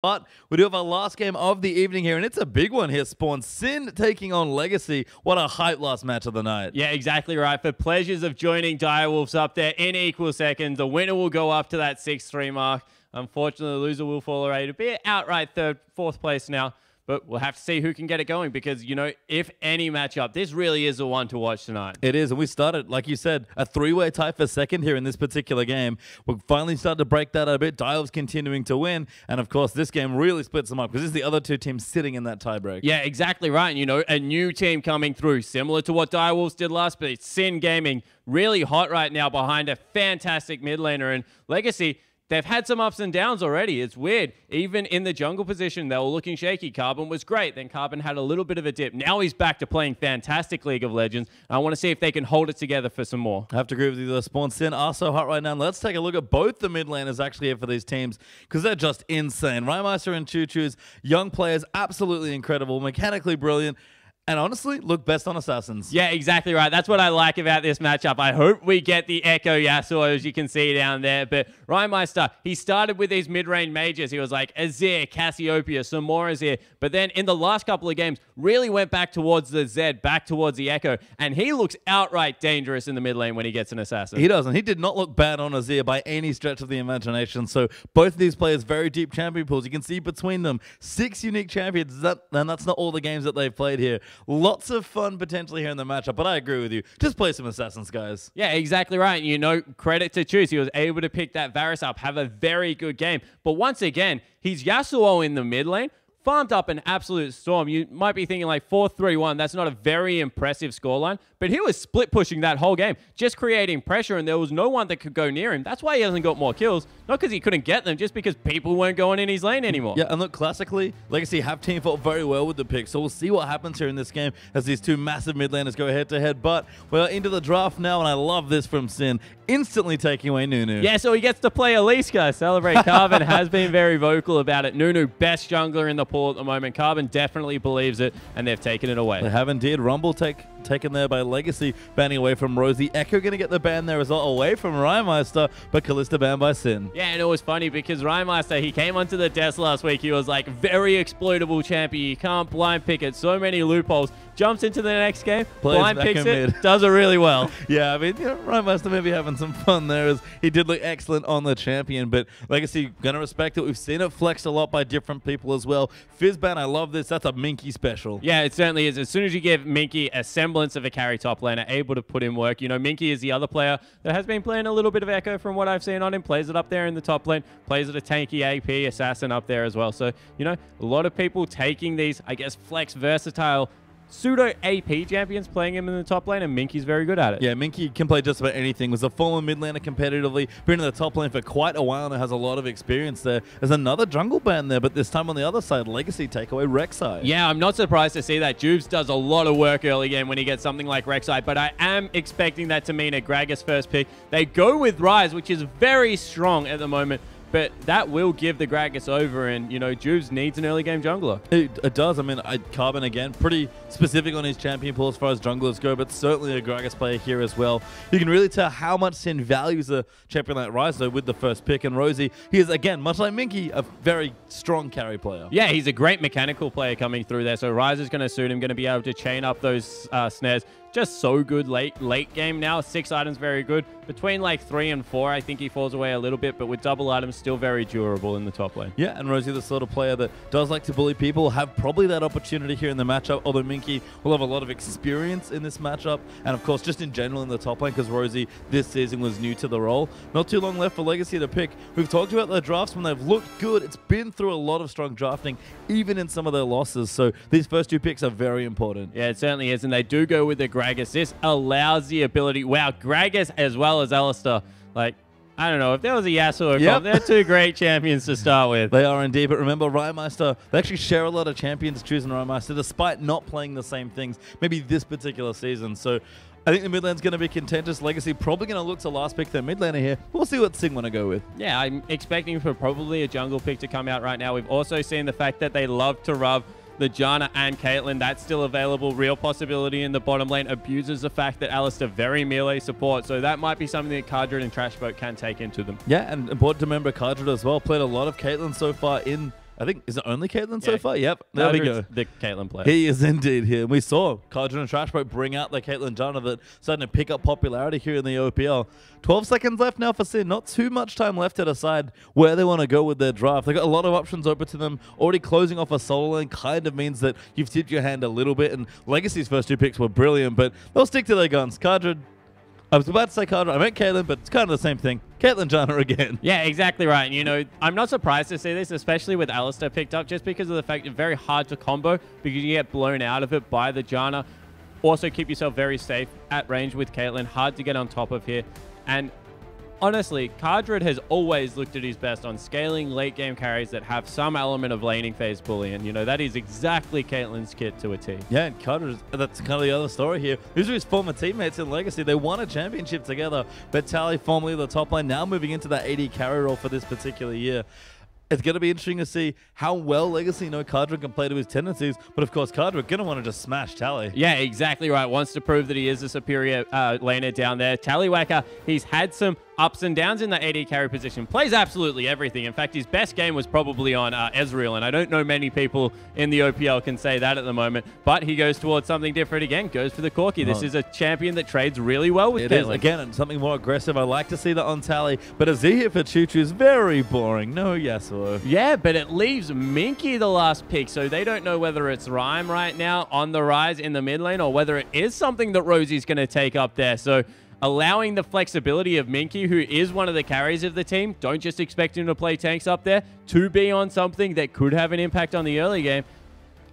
But we do have our last game of the evening here, and it's a big one here, Spawn. Sin taking on Legacy. What a hype last match of the night. Yeah, exactly right. For pleasures of joining Direwolves up there in equal seconds, the winner will go up to that 6-3 mark. Unfortunately, the loser will fall away to be outright fourth place now. But we'll have to see who can get it going because, you know, if any matchup, this really is the one to watch tonight. It is, and we started, like you said, a three-way tie for second here in this particular game. We've finally started to break that a bit. Dial's continuing to win, and of course, this game really splits them up because this is the other two teams sitting in that tiebreak. Yeah, exactly right. And, you know, a new team coming through, similar to what Direwolves did last, but it's Sin Gaming, really hot right now behind a fantastic mid laner, and Legacy, they've had some ups and downs already. It's weird. Even in the jungle position, they were looking shaky. Carbon was great. Then Carbon had a little bit of a dip. Now he's back to playing fantastic League of Legends. I want to see if they can hold it together for some more. I have to agree with you. The Spawn Sin are so hot right now. Let's take a look at both the mid laners actually here for these teams because they're just insane. Rymeister and Choo Choo's young players, absolutely incredible, mechanically brilliant. And honestly, look best on Assassins. Yeah, exactly right. That's what I like about this matchup. I hope we get the Echo Yasuo, as you can see down there. But Rymeister, he started with these mid-range mages. He was like Azir, Cassiopeia, some more Azir. But then in the last couple of games, really went back towards the Zed, back towards the Echo. And he looks outright dangerous in the mid lane when he gets an Assassin. He doesn't. He did not look bad on Azir by any stretch of the imagination. So both of these players, very deep champion pools. You can see between them 6 unique champions. And that's not all the games that they've played here. Lots of fun potentially here in the matchup, but I agree with you. Just play some Assassins, guys. Yeah, exactly right. You know, credit to Choose. He was able to pick that Varus up, have a very good game. But once again, he's Yasuo in the mid lane. Farmed up an absolute storm. You might be thinking like 4-3-1. That's not a very impressive scoreline, but he was split pushing that whole game, just creating pressure, and there was no one that could go near him. That's why he hasn't got more kills. Not because he couldn't get them, just because people weren't going in his lane anymore. Yeah, and look, classically, Legacy have team fought very well with the pick, so we'll see what happens here in this game as these two massive mid laners go head-to-head. But we're into the draft now, and I love this from Sin, instantly taking away Nunu. Yeah, so he gets to play Elise, guys. Celebrate. Carbon has been very vocal about it. Nunu, best jungler in the pool at the moment. Carbon definitely believes it, and they've taken it away. They have indeed. Rumble taken there by Legacy, banning away from Rosie. Echo going to get the ban there as well, away from Rymeister, but Kalista banned by Sin. Yeah, and it was funny because Rymeister, he came onto the desk last week. He was like, very exploitable champion. You can't blind pick it. So many loopholes. Jumps into the next game, blind picks it, does it really well. Yeah, I mean, you know, Rymeister maybe having some fun there as he did look excellent on the champion, but Legacy going to respect it. We've seen it flexed a lot by different people as well. Fizzban, I love this. That's a Minky special. Yeah, it certainly is. As soon as you give Minky a semblance of a carry top laner, able to put in work. You know, Minky is the other player that has been playing a little bit of Echo from what I've seen on him. Plays it up there in the top lane. Plays it a tanky AP assassin up there as well. So, you know, a lot of people taking these, I guess, flex versatile pseudo AP champions, playing him in the top lane, and Minky's very good at it. Yeah, Minky can play just about anything. Was a former mid laner competitively, been in the top lane for quite a while and has a lot of experience there. There's another jungle ban there, but this time on the other side, Legacy take away Rek'Sai. Yeah, I'm not surprised to see that. Jubes does a lot of work early game when he gets something like Rek'Sai, but I am expecting that to mean a Gragas first pick. They go with Ryze, which is very strong at the moment, but that will give the Gragas over, and, you know, Jubes needs an early game jungler. It does. I mean, Carbon, again, pretty specific on his champion pool as far as junglers go, but certainly a Gragas player here as well. You can really tell how much Sin values a champion like Ryze, though, with the first pick. And Rosie, he is, again, much like Minky, a very strong carry player. Yeah, he's a great mechanical player coming through there, so Ryze is going to suit him, going to be able to chain up those snares. Just so good late game now. 6 items, very good. Between like 3 and 4, I think he falls away a little bit, but with double items, still very durable in the top lane. Yeah, and Rosie, the sort of player that does like to bully people, have probably that opportunity here in the matchup, although Minky will have a lot of experience in this matchup, and of course, just in general in the top lane, because Rosie this season was new to the role. Not too long left for Legacy to pick. We've talked about their drafts when they've looked good. It's been through a lot of strong drafting, even in some of their losses, so these first 2 picks are very important. Yeah, it certainly is, and they do go with the Gragas. This allows the ability. Wow, Gragas as well as Alistar. Like, I don't know, if there was a Yasuo comp, they're 2 great champions to start with. They are indeed, but remember, Rymeister, they actually share a lot of champions choosing Rymeister, despite not playing the same things, maybe this particular season. So I think the mid lane's going to be contentious. Legacy probably going to look to last pick their mid laner here. We'll see what Sing want to go with. Yeah, I'm expecting for probably a jungle pick to come out right now. We've also seen the fact that they love to rub the Janna and Caitlyn. That's still available. Real possibility in the bottom lane. Abuses the fact that Alistar very melee support, so that might be something that Cardred and Trashboat can take into them. Yeah, and important to remember Cardred as well. Played a lot of Caitlyn so far in I think, is it only Caitlyn so far? Yep, there we go. The Caitlyn player. He is indeed here. We saw Cardron and Trashboat bring out the Caitlyn Janna that starting to pick up popularity here in the OPL. 12 seconds left now for Sin. Not too much time left to decide where they want to go with their draft. They've got a lot of options open to them. Already closing off a solo lane kind of means that you've tipped your hand a little bit, and Legacy's first 2 picks were brilliant, but they'll stick to their guns. Cardron, I was about to say Cardron, I meant Caitlyn, but it's kind of the same thing. Caitlyn Janna again. Yeah, exactly right. And, you know, I'm not surprised to see this, especially with Alistair picked up, just because of the fact it's very hard to combo because you get blown out of it by the Janna. Also, keep yourself very safe at range with Caitlyn. Hard to get on top of here. And honestly, Cardred has always looked at his best on scaling late game carries that have some element of laning phase bully. And, you know, that is exactly Caitlyn's kit to a T. Yeah, and Cardred, that's kind of the other story here. These are his former teammates in Legacy. They won a championship together. But Tally, formerly the top lane, now moving into that AD carry role for this particular year. It's going to be interesting to see how well Legacy know Cardred can play to his tendencies. But, of course, Cardred going to want to just smash Tally. Yeah, exactly right. Wants to prove that he is a superior laner down there. Tallywhacker, he's had some ups and downs in the AD carry position. Plays absolutely everything. In fact, his best game was probably on Ezreal, and I don't know many people in the OPL can say that at the moment. But he goes towards something different again. Goes for the Corki. This is a champion that trades really well with Caitlyn. It is, again, and something more aggressive. I like to see that on Tally. But a Z hit for Choo Choo is very boring. No Yasuo. Yeah, but it leaves Minky the last pick, so they don't know whether it's Rhyme right now on the rise in the mid lane or whether it is something that Rosie's going to take up there. So allowing the flexibility of Minky, who is one of the carries of the team, don't just expect him to play tanks up there, to be on something that could have an impact on the early game.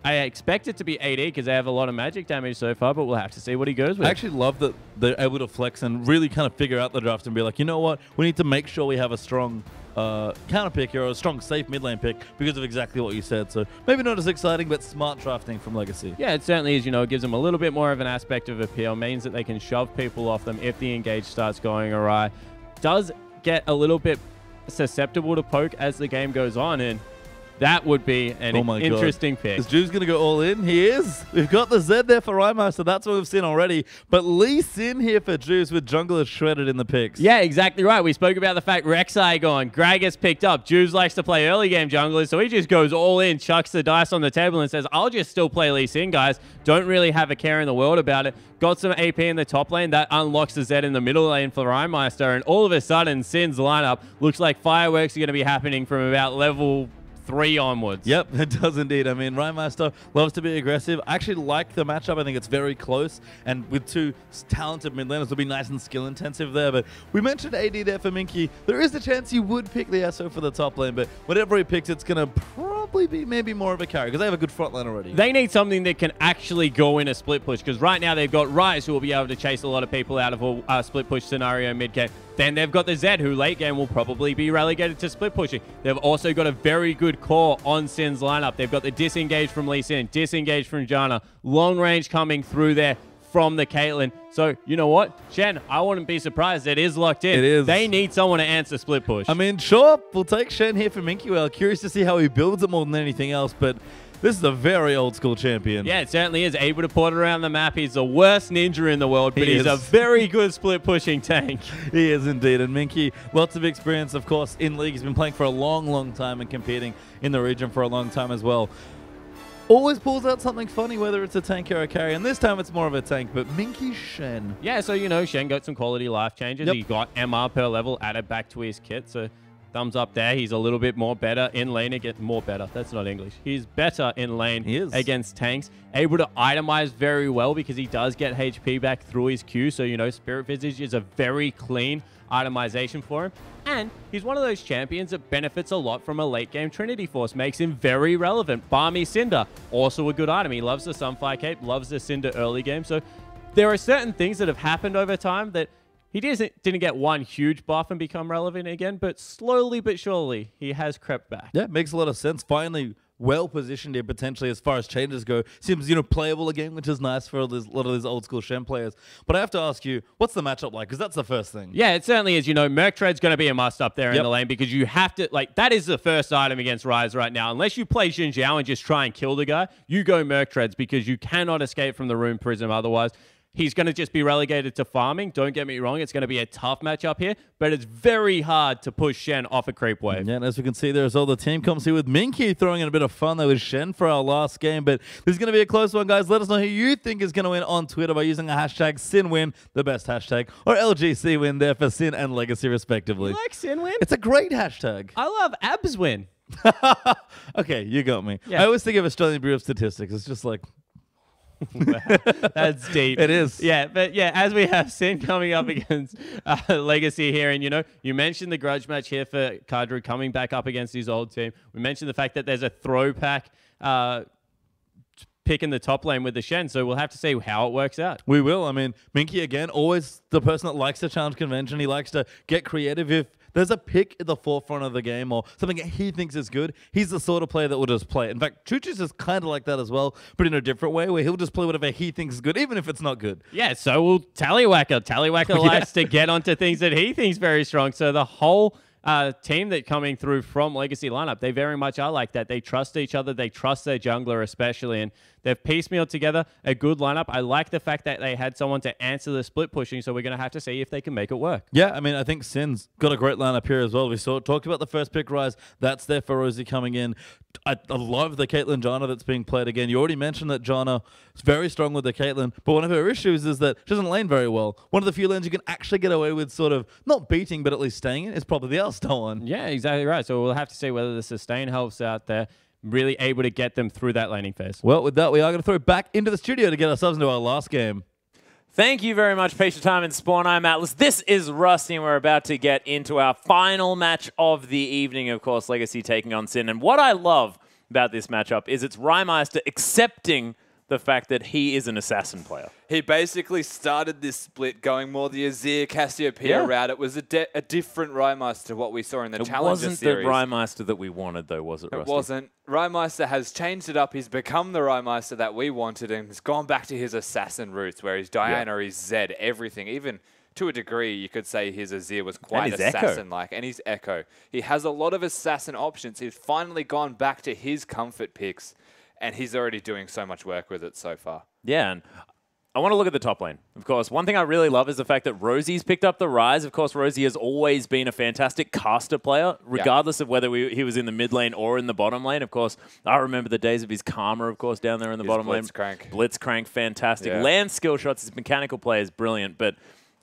I expect it to be AD because they have a lot of magic damage so far, but we'll have to see what he goes with. I actually love that they're able to flex and really kind of figure out the draft and be like, you know what, we need to make sure we have a strong counter pick or a strong safe mid lane pick because of exactly what you said. So maybe not as exciting, but smart drafting from Legacy. Yeah, it certainly is. You know, it gives them a little bit more of an aspect of appeal, means that they can shove people off them if the engage starts going awry. Does get a little bit susceptible to poke as the game goes on, and that would be an interesting pick. Is Juice going to go all in? He is. We've got the Z there for Rhymer, so that's what we've seen already. But Lee Sin here for Juice with Jungler shredded in the picks. Yeah, exactly right. We spoke about the fact Rek'Sai gone. Gragas picked up. Juice likes to play early game junglers, so he just goes all in, chucks the dice on the table and says, I'll just still play Lee Sin, guys. Don't really have a care in the world about it. Got some AP in the top lane. That unlocks the Z in the middle lane for Rhymeister, and all of a sudden, Sin's lineup looks like fireworks are going to be happening from about level 3 onwards. Yep, it does indeed. I mean, Rhymeister loves to be aggressive. I actually like the matchup. I think it's very close. And with 2 talented mid laners, it'll be nice and skill intensive there. But we mentioned AD there for Minky. There is a chance he would pick the SO for the top lane. But whatever he picks, it's going to probably be maybe more of a carry because they have a good front line already. They need something that can actually go in a split push because right now they've got Ryze, who will be able to chase a lot of people out of a split push scenario mid game. Then they've got the Zed, who late game will probably be relegated to split pushing. They've also got a very good core on Sin's lineup. They've got the disengage from Lee Sin, disengage from Janna, long range coming through there from the Caitlyn. So, you know what? Shen, I wouldn't be surprised. It is locked in. It is. They need someone to answer split push. I mean, sure, we'll take Shen here for Minky. Well, curious to see how he builds it more than anything else, but this is a very old school champion. Yeah, it certainly is. Able to port around the map. He's the worst ninja in the world, but he's a very good split pushing tank. He is indeed. And Minky, lots of experience, of course, in League. He's been playing for a long, long time and competing in the region for a long time as well. Always pulls out something funny, whether it's a tank or a carry. And this time it's more of a tank, but Minky Shen. Yeah, so, you know, Shen got some quality life changes. Yep. He got MR per level added back to his kit, so thumbs up there. He's a little bit more better in lane against more better. That's not English. He's better in lane against tanks. Able to itemize very well because he does get HP back through his Q. So, you know, Spirit Visage is a very clean itemization for him. And he's one of those champions that benefits a lot from a late game Trinity Force. Makes him very relevant. Balmy Cinder, also a good item. He loves the Sunfire Cape, loves the Cinder early game. So there are certain things that have happened over time that he didn't get one huge buff and become relevant again, but slowly but surely he has crept back. Yeah, makes a lot of sense. Finally well positioned here potentially as far as changes go. Seems, you know, playable again, which is nice for a lot of these old school Shen players. But I have to ask you, what's the matchup like? Because that's the first thing. Yeah, it certainly is. You know, Merc Tread's going to be a must up there in the lane because you have to, like, that is the first item against Ryze right now. Unless you play Xin Zhao and just try and kill the guy, you go Merc Treads because you cannot escape from the Rune Prism otherwise. he's going to just be relegated to farming. Don't get me wrong. It's going to be a tough matchup here, but it's very hard to push Shen off a creep wave. Yeah, and as we can see there as well, the team comes here with Minky throwing in a bit of fun there with Shen for our last game, but this is going to be a close one, guys. Let us know who you think is going to win on Twitter by using a hashtag SinWin, the best hashtag, or LGC win there for Sin and Legacy respectively. You like SinWin? It's a great hashtag. I love Abs win. Okay, you got me. Yeah. I always think of Australian Bureau of Statistics. It's just like... That's deep. It is. Yeah, but yeah, as we have Sin coming up against Legacy here, and you mentioned the grudge match here for Kadru coming back up against his old team. We mentioned the fact that there's a throw pack pick in the top lane with the Shen, so we'll have to see how it works out. We will. I mean, Minky, again, always the person that likes to challenge convention. He likes to get creative. If there's a pick at the forefront of the game or something that he thinks is good, he's the sort of player that will just play it. In fact, Chuchus is kind of like that as well, but in a different way, where he'll just play whatever he thinks is good, even if it's not good. Yeah, so will Tallywhacker. Tallywhacker likes to get onto things that he thinks very strong. So the whole team that coming through from Legacy lineup, they very much are like that. They trust each other. They trust their jungler especially, and they've piecemealed together a good lineup. I like the fact that they had someone to answer the split pushing, so we're going to have to see if they can make it work. Yeah, I mean, I think Sin's got a great lineup here as well. We talked about the first pick rise. That's there for Rosie coming in. I love the Caitlyn Janna that's being played again. You already mentioned that Janna is very strong with the Caitlyn, but one of her issues is that she doesn't lane very well. One of the few lanes you can actually get away with sort of not beating, but at least staying in is probably the Elstar one. Yeah, exactly right. So we'll have to see whether the sustain helps out there, really able to get them through that laning phase. Well, with that, we are going to throw back into the studio to get ourselves into our last game. Thank you very much, Patient Time and Spawn. I'm Atlas. This is Rusty, and we're about to get into our final match of the evening, of course, Legacy taking on Sin. And what I love about this matchup is it's Rymeister accepting the fact that he is an assassin player. He basically started this split going more the Azir Cassiopeia route. It was a different Rymeister to what we saw in the Challenger series. It wasn't the Rymeister that we wanted, though, was it, Rusty? It wasn't. Rymeister has changed it up. He's become the Rymeister that we wanted, and has gone back to his assassin roots, where he's Diana, he's Zed, everything. Even to a degree, you could say his Azir was quite assassin-like. And he's Echo. He has a lot of assassin options. He's finally gone back to his comfort picks, and he's already doing so much work with it so far. Yeah, and I want to look at the top lane. Of course, one thing I really love is the fact that Rosie's picked up the rise. Of course, Rosie has always been a fantastic caster player, regardless of whether he was in the mid lane or in the bottom lane. Of course, I remember the days of his Karma, of course, down there in the bottom lane. Blitzcrank, fantastic. Yeah. Land skill shots, his mechanical play is brilliant, but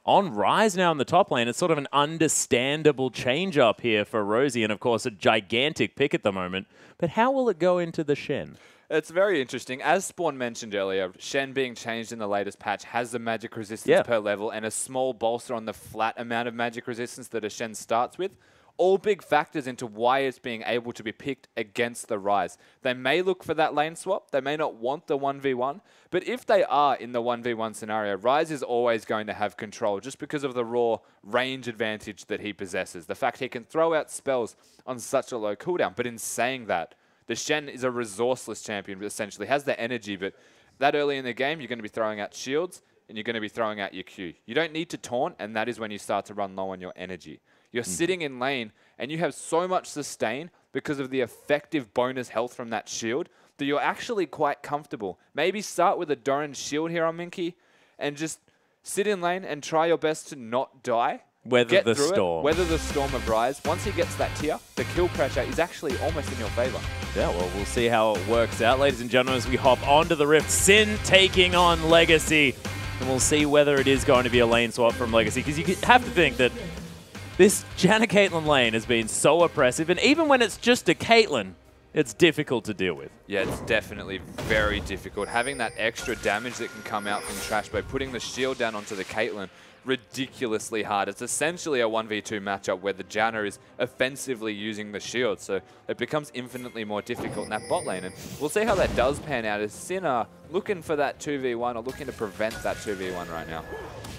on Rise now in the top lane, it's sort of an understandable change up here for Rosie, and of course, a gigantic pick at the moment. But how will it go into the Shen? It's very interesting. As Spawn mentioned earlier, Shen being changed in the latest patch has the magic resistance per level and a small bolster on the flat amount of magic resistance that a Shen starts with. All big factors into why it's being able to be picked against the Rise. They may look for that lane swap. They may not want the 1v1. But if they are in the 1v1 scenario, Rise is always going to have control just because of the raw range advantage that he possesses. The fact he can throw out spells on such a low cooldown. But in saying that, the Shen is a resourceless champion, essentially. Has the energy, but that early in the game, you're going to be throwing out shields and you're going to be throwing out your Q. You don't need to taunt, and that is when you start to run low on your energy. You're sitting in lane, and you have so much sustain because of the effective bonus health from that shield that you're actually quite comfortable. Maybe start with a Doran's shield here on Minky and just sit in lane and try your best to not die. Weather the storm. Weather the storm of Rise. Once he gets that tier, the kill pressure is actually almost in your favor. Yeah, well, we'll see how it works out. Ladies and gentlemen, as we hop onto the Rift, Sin taking on Legacy. And we'll see whether it is going to be a lane swap from Legacy. Because you have to think that this Janna Caitlyn lane has been so oppressive. And even when it's just a Caitlyn, it's difficult to deal with. Yeah, it's definitely very difficult. Having that extra damage that can come out from Trash by putting the shield down onto the Caitlyn, ridiculously hard. It's essentially a 1v2 matchup where the Janna is offensively using the shield, so it becomes infinitely more difficult in that bot lane. And we'll see how that does pan out. Is Sinner looking for that 2v1 or looking to prevent that 2v1 right now?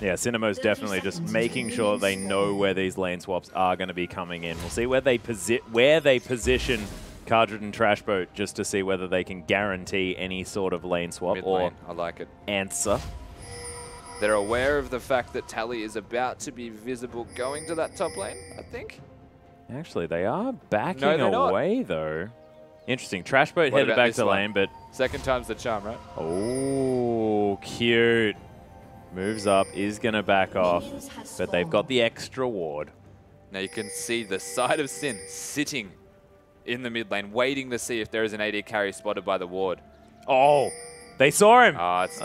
Yeah, Sinner most definitely just making sure they know where these lane swaps are going to be coming in. We'll see where they position Cardred and Trashboat just to see whether they can guarantee any sort of lane swap or I like it. Answer. They're aware of the fact that Tally is about to be visible going to that top lane, I think. Actually, they are backing away, though. Interesting. Trashboat headed back to lane, but... Second time's the charm, right? Oh, cute. Moves up, is going to back off, but they've got the extra ward. Now you can see the side of Sin sitting in the mid lane, waiting to see if there is an AD carry spotted by the ward. Oh, they saw him.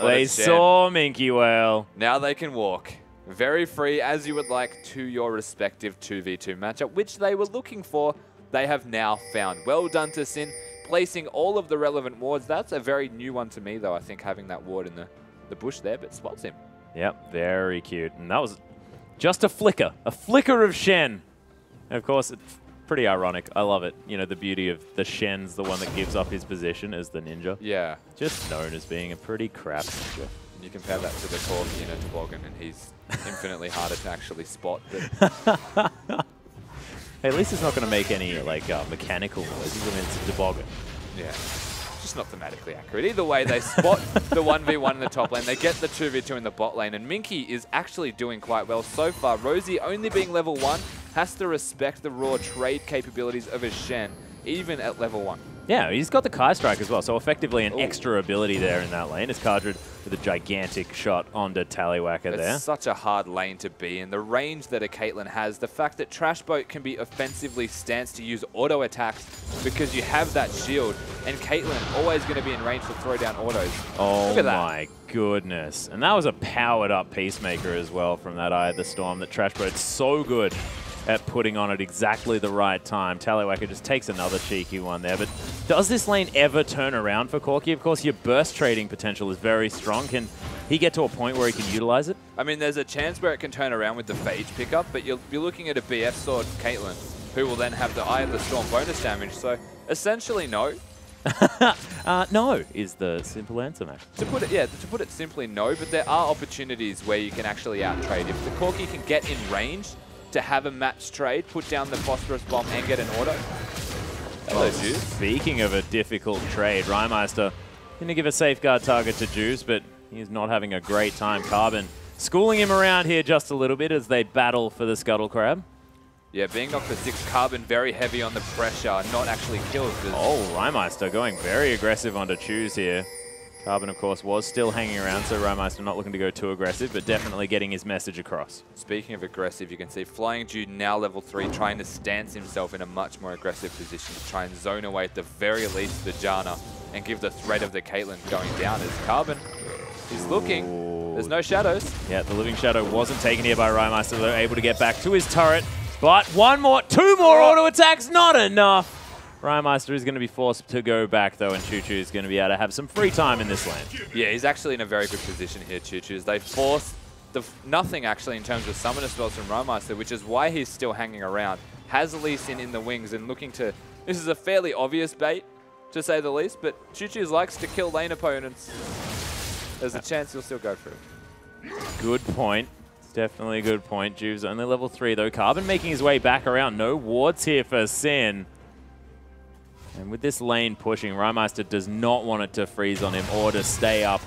They Shen. saw Minky Whale. Now they can walk very free as you would like to your respective 2v2 matchup, which they were looking for. They have now found. Well done to Sin, placing all of the relevant wards. That's a very new one to me, though, I think, having that ward in the bush there, but spots him. Yep, very cute. And that was just a flicker of Shen. And of course, it's pretty ironic. I love it. You know, the beauty of the Shen's the one that gives up his position as the ninja. Yeah. Just known as being a pretty crap ninja. You compare that to the Corki in a toboggan, and he's infinitely harder to actually spot. But hey, at least it's not going to make any like mechanical noises. I mean, it's a toboggan. yeah, just not thematically accurate. Either way, they spot the 1v1 in the top lane. They get the 2v2 in the bot lane, and Minky is actually doing quite well so far. Rosie, only being level 1, has to respect the raw trade capabilities of his Shen, even at level 1. Yeah, he's got the Kai Strike as well, so effectively an extra ability there in that lane. As Cardred with a gigantic shot onto Tallywhacker there. It's such a hard lane to be in. The range that a Caitlyn has, the fact that Trash Boat can be offensively stanced to use auto attacks because you have that shield, and Caitlyn always going to be in range to throw down autos. Oh my goodness. And that was a powered up Peacemaker as well from that Eye of the Storm that Trash Boat's so good at putting on at exactly the right time. Tallywhacker just takes another cheeky one there. But does this lane ever turn around for Corki? Of course, your burst trading potential is very strong. Can he get to a point where he can utilize it? I mean, there's a chance where it can turn around with the Phage pickup, but you're looking at a BF sword Caitlyn, who will then have the Eye of the Storm bonus damage. So essentially, no. No is the simple answer, Max. To put it simply, no. But there are opportunities where you can actually out trade. If the Corki can get in range to have a match trade, put down the Phosphorus Bomb and get an auto. Hello, Juice. Speaking of a difficult trade, Rymeister going to give a safeguard target to Juice, but he's not having a great time. Carbon schooling him around here just a little bit as they battle for the Scuttle Crab. Yeah, being knocked for 6, Carbon very heavy on the pressure, not actually killed. Oh, Rymeister going very aggressive onto Choose here. Carbon, of course, was still hanging around, so Rymeister not looking to go too aggressive, but definitely getting his message across. Speaking of aggressive, you can see Flying Jude now level 3, trying to stance himself in a much more aggressive position to try and zone away at the very least the Janna and give the threat of the Caitlyn going down as Carbon is looking. Ooh. There's no shadows. Yeah, the Living Shadow wasn't taken here by Rymeister. They're able to get back to his turret, but two more auto attacks, not enough. Rymeister is going to be forced to go back, though, and Choo Choo is going to be able to have some free time in this lane. Yeah, he's actually in a very good position here, Choo Choo. They force nothing, actually, in terms of summoner spells from Rymeister, which is why he's still hanging around. Has Lee Sin in the wings and looking to... This is a fairly obvious bait, to say the least, but Choo Choo likes to kill lane opponents. There's a chance he'll still go for it. Good point. It's definitely a good point. Juve's only level 3, though. Carbon making his way back around. No wards here for Sin. And with this lane pushing, Rymeister does not want it to freeze on him or to stay up.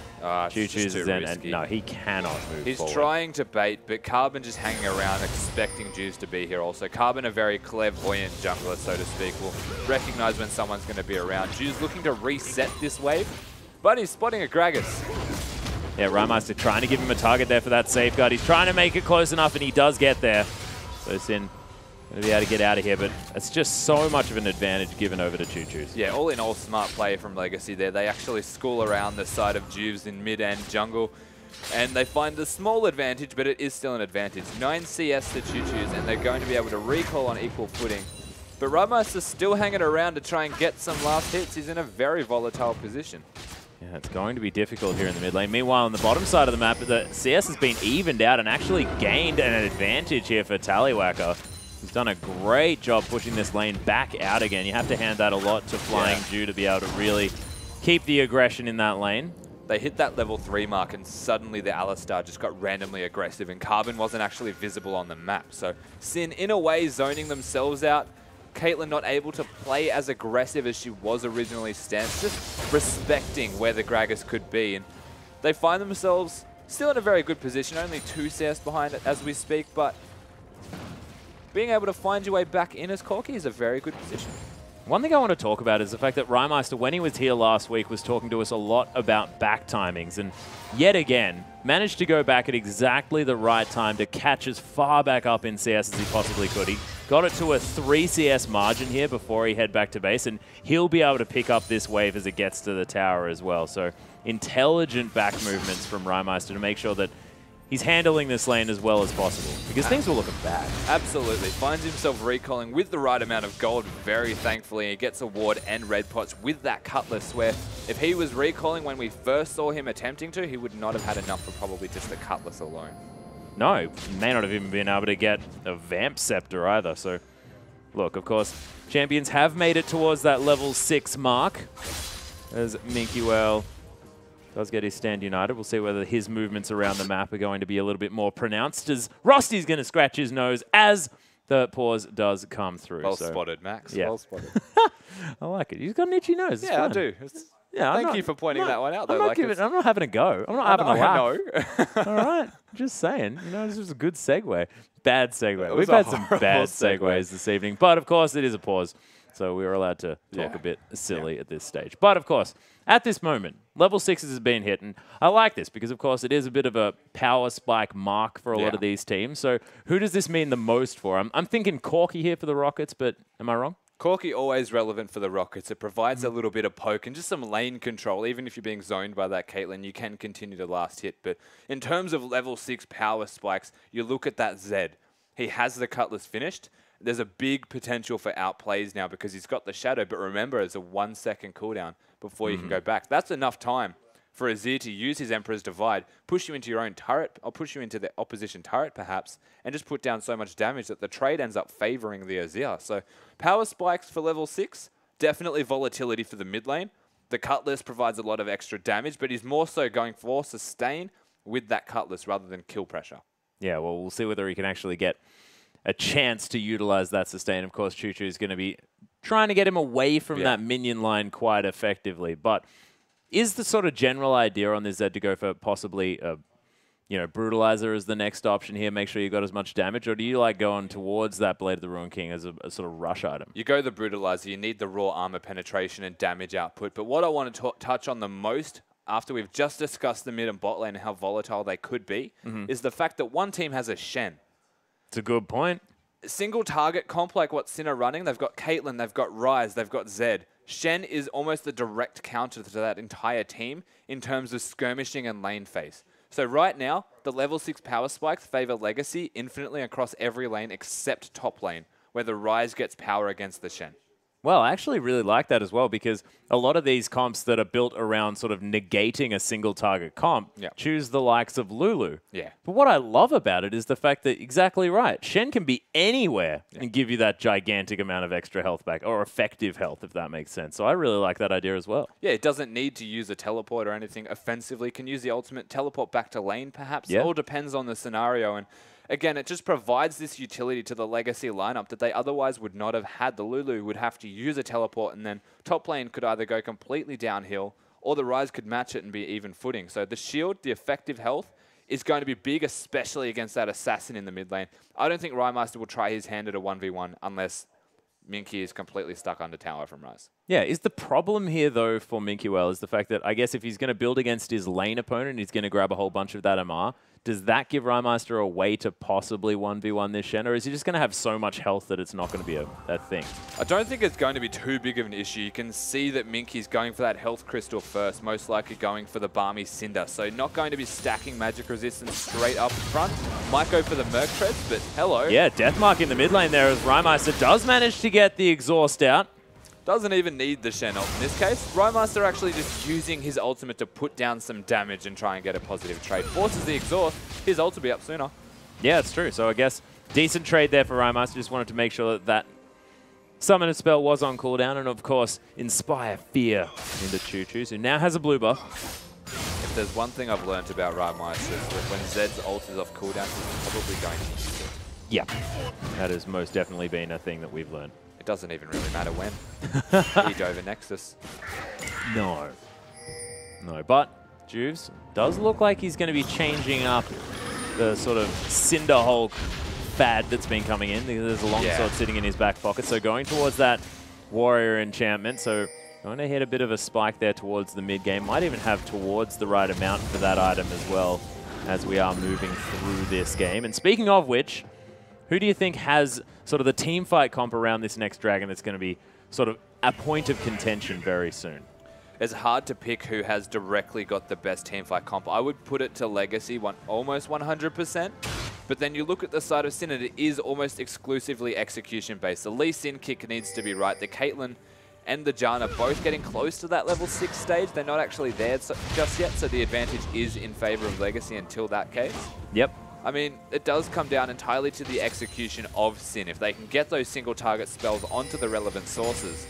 Choo Choo's and no, he cannot move He's forward. trying to bait, but Carbon just hanging around, expecting Juice to be here also. Carbon, a very clairvoyant jungler, so to speak, will recognize when someone's going to be around. Juice looking to reset this wave, but he's spotting a Gragas. Yeah, Rymeister trying to give him a target there for that safeguard. He's trying to make it close enough, and he does get there. So Sin going to be able to get out of here, but it's just so much of an advantage given over to Choo Choo's. Yeah, all in all, smart play from Legacy there. They actually school around the side of Juves in mid and jungle, and they find the small advantage, but it is still an advantage. 9 CS to Choo Choo's, and they're going to be able to recall on equal footing. But Rymeister's still hanging around to try and get some last hits. He's in a very volatile position. Yeah, it's going to be difficult here in the mid lane. Meanwhile, on the bottom side of the map, the CS has been evened out and actually gained an advantage here for Tallywhacker. He's done a great job pushing this lane back out again. You have to hand that a lot to Flying Jew to be able to really keep the aggression in that lane. They hit that level 3 mark, and suddenly the Alistar just got randomly aggressive, and Carbon wasn't actually visible on the map. So Sin, in a way, zoning themselves out. Caitlyn not able to play as aggressive as she was originally stanced, just respecting where the Gragas could be. And they find themselves still in a very good position, only 2 CS behind it as we speak, but being able to find your way back in as Corki is a very good position. One thing I want to talk about is the fact that Rymeister, when he was here last week, was talking to us a lot about back timings, and yet again, managed to go back at exactly the right time to catch as far back up in CS as he possibly could. He got it to a 3 CS margin here before he head back to base, and he'll be able to pick up this wave as it gets to the tower as well. So intelligent back movements from Rymeister to make sure that he's handling this lane as well as possible, because things were looking bad. Absolutely. Finds himself recalling with the right amount of gold, very thankfully. He gets a ward and red pots with that cutlass, where if he was recalling when we first saw him attempting to, he would not have had enough for probably just the cutlass alone. No, may not have even been able to get a Vamp Scepter either. So, look, of course, champions have made it towards that level 6 mark, as Minky Well does get his stand united. We'll see whether his movements around the map are going to be a little bit more pronounced, as Rosty's going to scratch his nose as the pause does come through. Well spotted, Max. Yeah. Well spotted. I like it. He's got an itchy nose. It's Yeah, fun. I do. Thank you for pointing that one out, though. I'm not having a go. I'm not having a laugh. No. All right. Just saying. You know, this was a good segue. Bad segue. was We've a had some horrible bad segue. segues this evening. But, of course, it is a pause. So we were allowed to talk a bit silly at this stage. But, of course, at this moment, level 6 has been hit. And I like this because, of course, it is a bit of a power spike mark for a lot of these teams. So who does this mean the most for? I'm thinking Corky here for the Rockets, but am I wrong? Corky always relevant for the Rockets. It provides a little bit of poke and just some lane control. Even if you're being zoned by that Caitlyn, you can continue to last hit. But in terms of level 6 power spikes, you look at that Zed. He has the Cutlass finished. There's a big potential for outplays now because he's got the Shadow. But remember, it's a 1 second cooldown before you can go back. That's enough time for Azir to use his Emperor's Divide, push you into your own turret, or push you into the opposition turret perhaps, and just put down so much damage that the trade ends up favoring the Azir. So power spikes for level 6, definitely volatility for the mid lane. The Cutlass provides a lot of extra damage, but he's more so going for sustain with that Cutlass rather than kill pressure. Yeah, well, we'll see whether he can actually get a chance to utilize that sustain. Of course, Choo Choo is going to be trying to get him away from that minion line quite effectively. But is the sort of general idea on this Zed to go for possibly a, Brutalizer as the next option here? Make sure you got as much damage, or do you like going towards that Blade of the Ruined King as a sort of rush item? You go the Brutalizer. You need the raw armor penetration and damage output. But what I want to touch on the most, after we've just discussed the mid and bot lane and how volatile they could be, is the fact that one team has a Shen. It's a good point. Single target comp like what Sin are running, they've got Caitlyn, they've got Ryze, they've got Zed. Shen is almost the direct counter to that entire team in terms of skirmishing and lane phase. So right now, the level 6 power spikes favor Legacy infinitely across every lane except top lane, where the Ryze gets power against the Shen. Well, I actually really like that as well, because a lot of these comps that are built around sort of negating a single target comp choose the likes of Lulu. Yeah. But what I love about it is the fact that, exactly right, Shen can be anywhere and give you that gigantic amount of extra health back, or effective health, if that makes sense. So I really like that idea as well. Yeah, it doesn't need to use a teleport or anything offensively. Can use the ultimate teleport back to lane, perhaps. Yeah. It all depends on the scenario. And again, it just provides this utility to the Legacy lineup that they otherwise would not have had. The Lulu would have to use a teleport, and then top lane could either go completely downhill, or the Ryze could match it and be even footing. So the shield, the effective health, is going to be big, especially against that assassin in the mid lane. I don't think Rymeister will try his hand at a 1v1 unless Minky is completely stuck under tower from Ryze. Yeah, is the problem here, though, for Minky Well is the fact that I guess if he's going to build against his lane opponent, he's going to grab a whole bunch of that MR. Does that give Rymeister a way to possibly 1v1 this Shen, or is he just going to have so much health that it's not going to be a thing? I don't think it's going to be too big of an issue. You can see that Minky's going for that health crystal first, most likely going for the Balmy Cinder. So not going to be stacking magic resistance straight up front. Might go for the Merc Treads, but hello. Yeah, Deathmark in the mid lane there as Rymeister does manage to get the exhaust out. Doesn't even need the Shen ult in this case. Rymeister actually just using his ultimate to put down some damage and try and get a positive trade. Forces the exhaust. His ult will be up sooner. Yeah, it's true. So I guess decent trade there for Rymeister. Just wanted to make sure that that summoner spell was on cooldown. And of course, inspire fear into Choo Choo, who now has a blue buff. If there's one thing I've learned about Rymeister, is that when Zed's ult is off cooldown, he's probably going to use it. Yeah, that has most definitely been a thing that we've learned. It doesn't even really matter when. He dove a Nexus. No. No, but Juves does look like he's going to be changing up the sort of Cinder Hulk fad that's been coming in. There's a long sword sitting in his back pocket, so going towards that warrior enchantment, so going to hit a bit of a spike there towards the mid game. Might even have towards the right amount for that item as well as we are moving through this game. And speaking of which, who do you think has sort of the team fight comp around this next dragon that's going to be sort of a point of contention very soon? It's hard to pick who has directly got the best teamfight comp. I would put it to Legacy, almost 100%. But then you look at the side of Sin, and it is almost exclusively execution-based. The Lee Sin kick needs to be right. The Caitlyn and the Janna both getting close to that level 6 stage. They're not actually there just yet, so the advantage is in favor of Legacy until that case. Yep. I mean, it does come down entirely to the execution of Sin. If they can get those single target spells onto the relevant sources,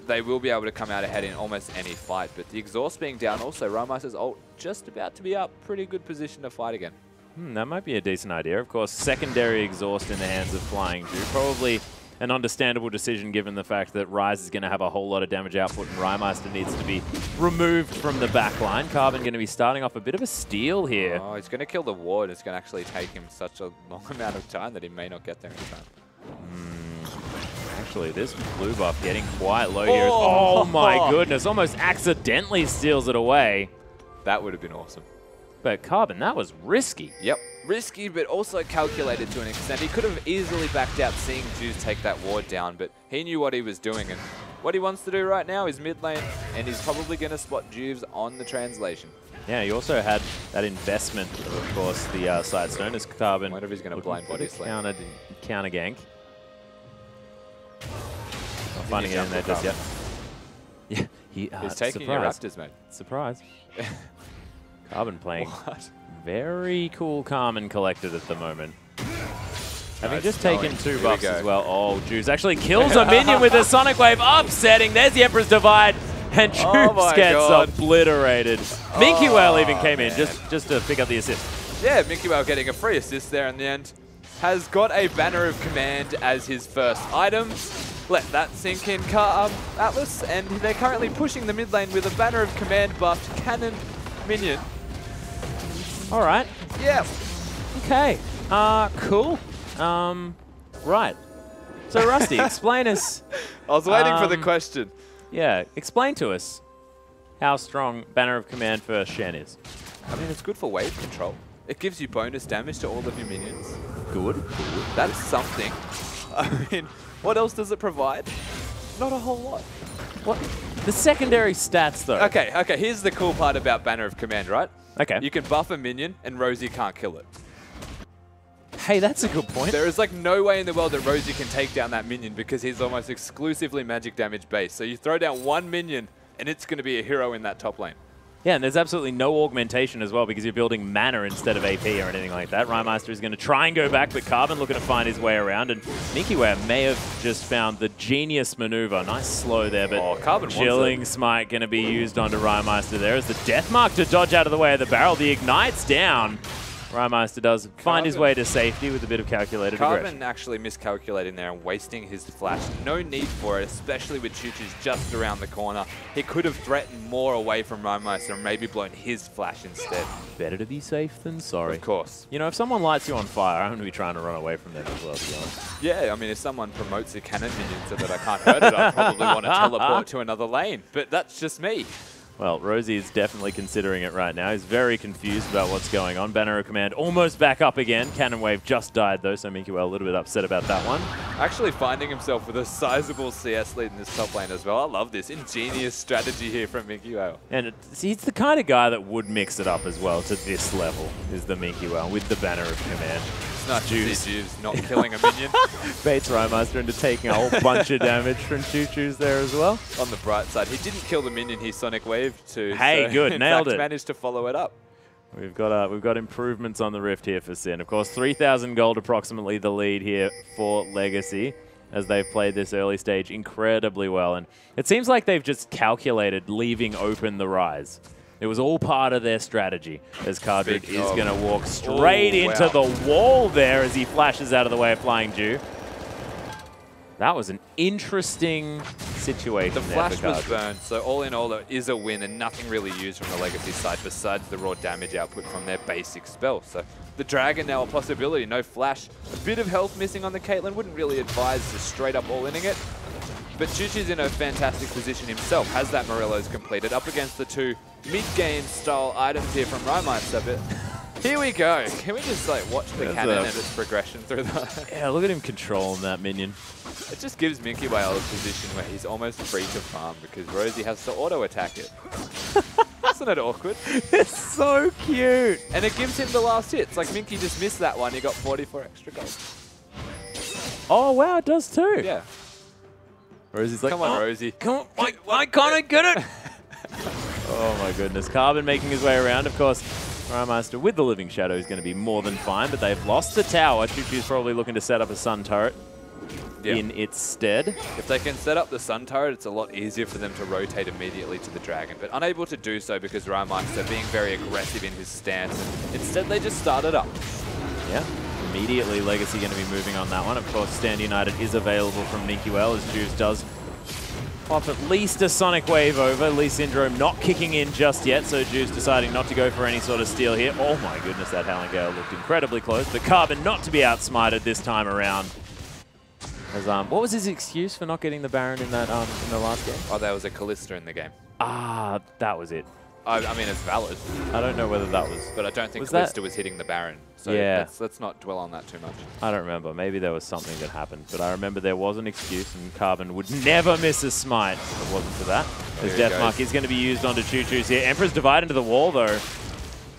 they will be able to come out ahead in almost any fight. But the exhaust being down also, Rymeister's ult just about to be up. Pretty good position to fight again. That might be a decent idea. Of course, secondary exhaust in the hands of Flying Jew. Probably an understandable decision given the fact that Ryze is going to have a whole lot of damage output and Rymeister needs to be removed from the back line. Carbon going to be starting off a bit of a steal here. Oh, he's going to kill the ward. It's going to actually take him such a long amount of time that he may not get there in time. Actually, this blue buff getting quite low here. Oh my goodness, almost accidentally steals it away. That would have been awesome. But Carbon, that was risky. Yep, risky, but also calculated to an extent. He could have easily backed out seeing Juice take that ward down, but he knew what he was doing. And what he wants to do right now is mid lane, and he's probably going to spot Juves on the translation. Yeah, he also had that investment of course, the side stone as Carbon. I wonder if he's going to blind body slam. Counter gank. Not finding it in there just yet. Yeah, he's taking your Raptors, mate. Surprise. Carbon playing very cool, calm, and collected at the moment. Having just taken 2 buffs as well. Oh, Juice actually kills a minion with a Sonic Wave, upsetting. There's the Emperor's Divide, and Juice gets obliterated. Minky Whale even came in just to pick up the assist. Yeah, Minky Whale getting a free assist there in the end. Has got a Banner of Command as his first item. Let that sink in, Atlas, and they're currently pushing the mid lane with a Banner of Command buffed cannon minion. All right. Yeah. Okay. Cool. Right. So, Rusty, explain us. I was waiting for the question. Yeah, explain to us how strong Banner of Command for Shen is. I mean, it's good for wave control. It gives you bonus damage to all of your minions. Good. That's something. I mean, what else does it provide? Not a whole lot. What? The secondary stats, though. Okay, here's the cool part about Banner of Command, right? Okay. You can buff a minion, and Rosie can't kill it. Hey, that's a good point. There is like no way in the world that Rosie can take down that minion because he's almost exclusively magic damage based. So you throw down one minion, and it's going to be a hero in that top lane. Yeah, and there's absolutely no augmentation as well because you're building mana instead of AP or anything like that. Rymeister is going to try and go back, but Carbon looking to find his way around. And Minky Whale may have just found the genius maneuver. Nice slow there, but Carbon Chilling Smite going to be used onto Rymeister there as the Death Mark to dodge out of the way of the barrel. The Ignite's down. Rymeister does find his way to safety with a bit of calculated aggression. Carbon actually miscalculating there and wasting his flash. No need for it, especially with Choo-Choo's just around the corner. He could have threatened more away from Rymeister and maybe blown his flash instead. Better to be safe than sorry. Of course. You know, if someone lights you on fire, I'm going to be trying to run away from them as well, to be honest. Yeah, I mean, if someone promotes a cannon minion so that I can't hurt it, I'd probably want to teleport to another lane. But that's just me. Well, Rosie is definitely considering it right now. He's very confused about what's going on. Banner of Command almost back up again. Cannon Wave just died, though, so Minky Whale a little bit upset about that one. Actually finding himself with a sizable CS lead in this top lane as well. I love this. Ingenious strategy here from Minky Whale. And he's the kind of guy that would mix it up as well to this level, is the Minky Whale with the Banner of Command. It's not Juice not killing a minion. Baits Rymeister into taking a whole bunch of damage from Choo-Choo's there as well. On the bright side, he didn't kill the minion he Sonic Wave to. Hey, so good, nailed it. Managed to follow it up. We've got improvements on the Rift here for Sin. Of course, 3,000 gold approximately the lead here for Legacy as they've played this early stage incredibly well. And it seems like they've just calculated leaving open the Rise. It was all part of their strategy as Cardrick is going to walk straight into the wall there as he flashes out of the way of Flying Jew. That was an interesting situation. The flash was burned, so all in all, it is a win and nothing really used from the Legacy side besides the raw damage output from their basic spell. So the Dragon now a possibility, no flash. A bit of health missing on the Caitlyn, wouldn't really advise just straight up all-inning it. But Choo-Choo's in a fantastic position himself, has that Morello's completed, up against the two mid-game style items here from Rymeister. But here we go. Can we just like watch the cannon and its progression through the... Yeah, look at him controlling that minion. It just gives Minky Whale a position where he's almost free to farm because Rosie has to auto-attack it. Isn't it awkward? It's so cute. And it gives him the last hits. Like Minky just missed that one. He got 44 extra gold. Oh, wow, it does too. Yeah. Rosie's like, come on, Rosie. Come on, why can't I get it? Oh my goodness. Carbon making his way around, of course. Rymeister with the Living Shadow is going to be more than fine, but they've lost the tower. Choo-Choo's probably looking to set up a Sun Turret in its stead. If they can set up the Sun Turret, it's a lot easier for them to rotate immediately to the Dragon, but unable to do so because Rymeister being very aggressive in his stance. Instead, they just started up. Yeah. Immediately, Legacy going to be moving on that one. Of course, Stand United is available from Minky Well, as Juice does pop at least a Sonic Wave over. Lee Syndrome not kicking in just yet, so Juice deciding not to go for any sort of steal here. Oh my goodness, that Howling Gale looked incredibly close. But Carbon not to be outsmarted this time around. As, what was his excuse for not getting the Baron in that in the last game? Oh, there was a Callista in the game. Ah, that was it. I mean, it's valid. I don't know whether that was... But I don't think Callista was hitting the Baron. So yeah. let's not dwell on that too much. I don't remember. Maybe there was something that happened. But I remember there was an excuse, and Carbon would never miss a smite if it wasn't for that. His Death Mark is going to be used onto Choo-Choo's here. Emperor's Divide into the wall, though.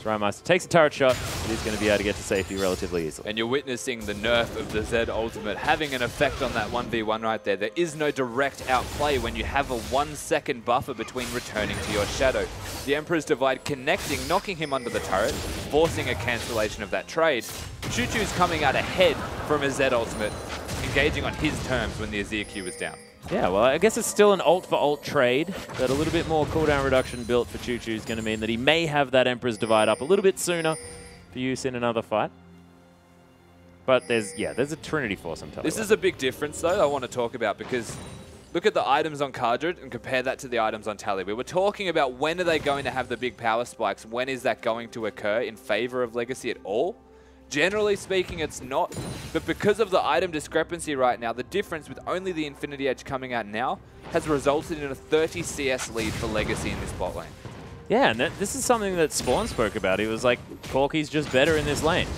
Rymeister takes a turret shot, but he's going to be able to get to safety relatively easily. And you're witnessing the nerf of the Zed ultimate having an effect on that 1v1 right there. There is no direct outplay when you have a 1 second buffer between returning to your shadow. The Emperor's Divide connecting, knocking him under the turret, forcing a cancellation of that trade. Choo-Choo's coming out ahead from a Zed ultimate, engaging on his terms when the Azir Q was down. Yeah, well, I guess it's still an ult for ult trade, but a little bit more cooldown reduction built for Choo-Choo is going to mean that he may have that Emperor's Divide up a little bit sooner for use in another fight. But there's a Trinity Force, I'm telling you. This is a big difference, though, I want to talk about, because look at the items on Cardred and compare that to the items on Tally. We were talking about when are they going to have the big power spikes, when is that going to occur in favor of Legacy at all? Generally speaking, it's not, but because of the item discrepancy right now, the difference with only the Infinity Edge coming out now has resulted in a 30 CS lead for Legacy in this bot lane. Yeah, and this is something that Spawn spoke about. He was like, Corky's just better in this lane.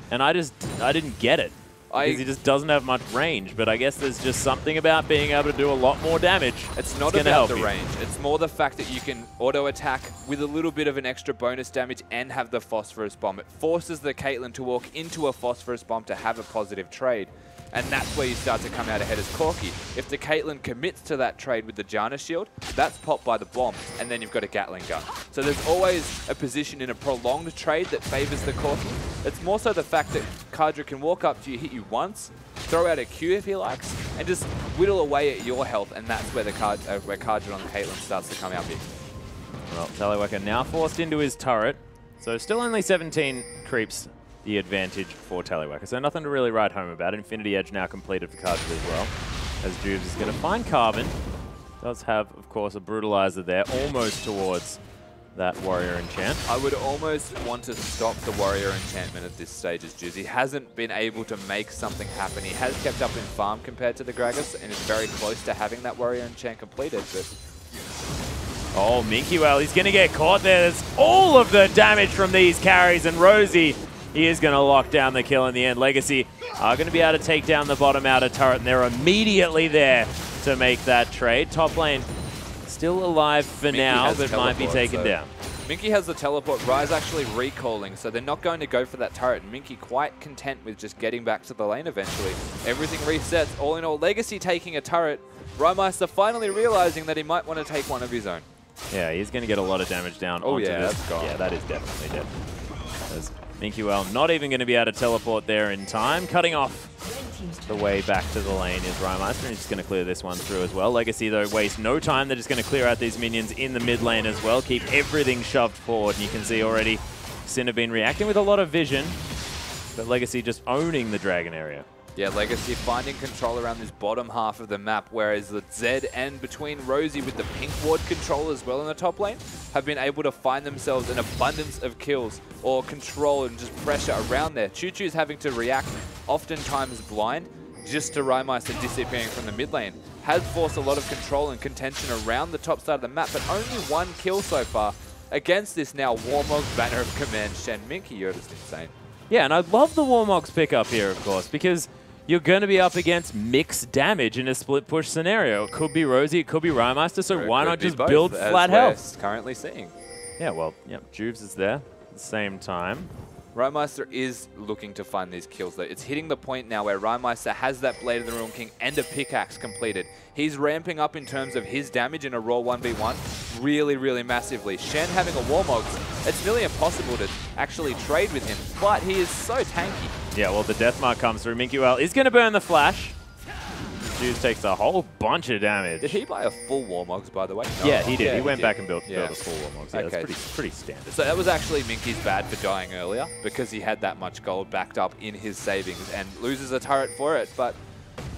And I didn't get it. Because he just doesn't have much range, but I guess there's just something about being able to do a lot more damage. It's not about the range. It's more the fact that you can auto-attack with a little bit of an extra bonus damage and have the Phosphorus Bomb. It forces the Caitlyn to walk into a Phosphorus Bomb to have a positive trade. And that's where you start to come out ahead as Corky. If the Caitlyn commits to that trade with the Janna shield, that's popped by the bomb, and then you've got a Gatling gun. So there's always a position in a prolonged trade that favors the Corky. It's more so the fact that Kadra can walk up to you, hit you once, throw out a Q if he likes, and just whittle away at your health, and that's where where Kadra on the Caitlyn starts to come out big. Well, Tallywacker now forced into his turret, so still only 17 creeps the advantage for Tallywacker. So nothing to really write home about. Infinity Edge now completed for Cardred as well. As Jubes is going to find Carbon. Does have, of course, a Brutalizer there, almost towards that Warrior Enchant. I would almost want to stop the Warrior Enchantment at this stage as Juice. He hasn't been able to make something happen. He has kept up in farm compared to the Gragas, and is very close to having that Warrior Enchant completed, but... Oh, Minky Whale, he's going to get caught there. There's all of the damage from these carries, and Rosie, he is going to lock down the kill in the end. Legacy are going to be able to take down the bottom outer turret, and they're immediately there to make that trade. Top lane still alive for Minky now, but might be taken down. Minky has the teleport. Ryze actually recalling, so they're not going to go for that turret. Minky quite content with just getting back to the lane eventually. Everything resets. All in all, Legacy taking a turret. Rymeister finally realizing that he might want to take one of his own. Yeah, he's going to get a lot of damage down onto this. That's gone. Yeah, that is definitely dead. As Minky Whale not even going to be able to teleport there in time. Cutting off the way back to the lane is Rymeister, and he's just going to clear this one through as well. Legacy, though, waste no time. They're just going to clear out these minions in the mid lane as well. Keep everything shoved forward. And you can see already Cinnabin reacting with a lot of vision, but Legacy just owning the Dragon area. Yeah, Legacy finding control around this bottom half of the map, whereas the Zed and between Rosie with the pink ward control as well in the top lane have been able to find themselves an abundance of kills or control and just pressure around there. Choo-Choo's having to react oftentimes blind just to Rymeister disappearing from the mid lane. has forced a lot of control and contention around the top side of the map, but only 1 kill so far against this now Warmog's Banner of Command Shen. Minky, you're just insane. Yeah, and I love the Warmog's pickup here, of course, because you're going to be up against mixed damage in a split push scenario. It could be Rosie, it could be Rymeister, so why not just build flat health? Currently seeing. Yeah, well, Juves is there at the same time. Rymeister is looking to find these kills, though. It's hitting the point now where Rymeister has that Blade of the Ruin King and a pickaxe completed. He's ramping up in terms of his damage in a raw 1v1 really, really massively. Shen having a Warmog, it's nearly impossible to actually trade with him, but he is so tanky. Yeah, well, the Deathmark comes through. Minky is going to burn the flash. Juves takes a whole bunch of damage. Did he buy a full Warmogs, by the way? No. Yeah, he did. Yeah, he went back and built yeah. a full Warmogs. Yeah, okay. That's pretty standard. So that was actually Minky's bad for dying earlier because he had that much gold backed up in his savings and loses a turret for it. But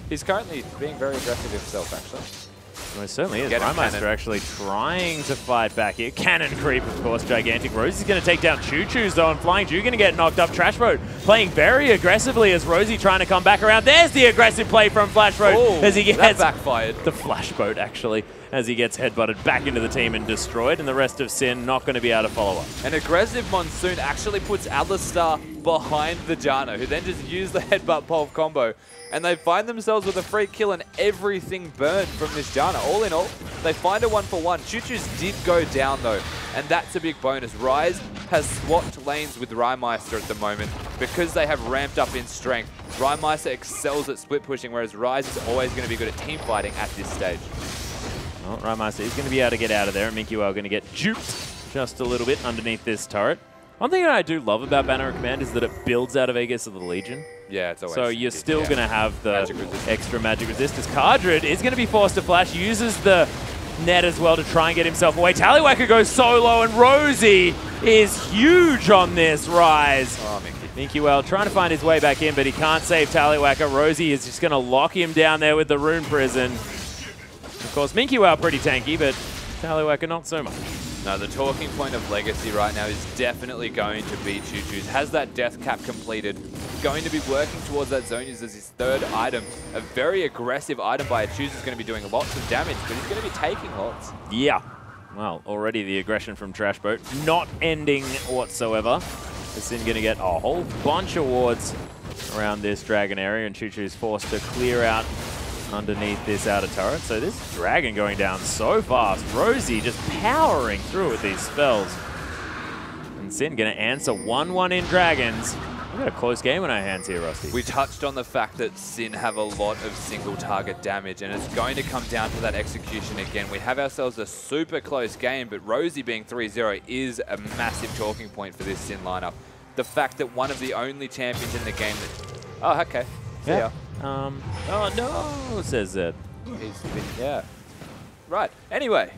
he's currently being very aggressive himself, actually. Well, it certainly is. Get him, Rymeister Cannon. actually trying to fight back here. Cannon creep, of course, gigantic. Rosie's going to take down Choo Choo's though, and Flying Jew going to get knocked up. Trash Road playing very aggressively as Rosie trying to come back around. There's the aggressive play from Flash Road as he gets that backfired. the flash boat, actually, as he gets headbutted back into the team and destroyed, and the rest of Sin not going to be able to follow up. An aggressive Monsoon actually puts Alistar behind the Janna, who then just used the headbutt pulse combo. And they find themselves with a free kill and everything burned from this Janna. All in all, they find a 1-for-1. Choo Choo's did go down though, and that's a big bonus. Rise has swapped lanes with Rymeister at the moment because they have ramped up in strength. Rymeister excels at split pushing, whereas Rise is always going to be good at team fighting at this stage. Well, Rymeister is going to be able to get out of there, and Minky are going to get juked just a little bit underneath this turret. One thing that I do love about Banner of Command is that it builds out of Aegis of the Legion. Yeah, it's always so you're still going to have the extra magic resistance. Cardred is going to be forced to flash, uses the net as well to try and get himself away. Tallywacker goes solo, and Rosie is huge on this Rise. Oh, Minky. Minky trying to find his way back in, but he can't save Tallywacker. Rosie is just going to lock him down there with the Rune Prison. Of course, Minky pretty tanky, but Tallywacker not so much. No, the talking point of Legacy right now is definitely going to be Choo Choo's. Has that death cap completed. Going to be working towards that zone use as his third item. A very aggressive item by Choo's is going to be doing lots of damage, but he's going to be taking lots. Yeah. Well, already the aggression from Trash Boat not ending whatsoever. Sin going to get a whole bunch of wards around this dragon area, and Choo Choo's forced to clear out underneath this outer turret. So this dragon going down so fast. Rosie just powering through with these spells. And Sin going to answer 1-1 in dragons. We've got a close game on our hands here, Rusty. We touched on the fact that Sin have a lot of single target damage, and it's going to come down to that execution again. We have ourselves a super close game, but Rosie being 3-0 is a massive talking point for this Sin lineup. The fact that one of the only champions in the game that... Oh, okay. Yeah. Oh no, says Zed. Yeah. Right. Anyway,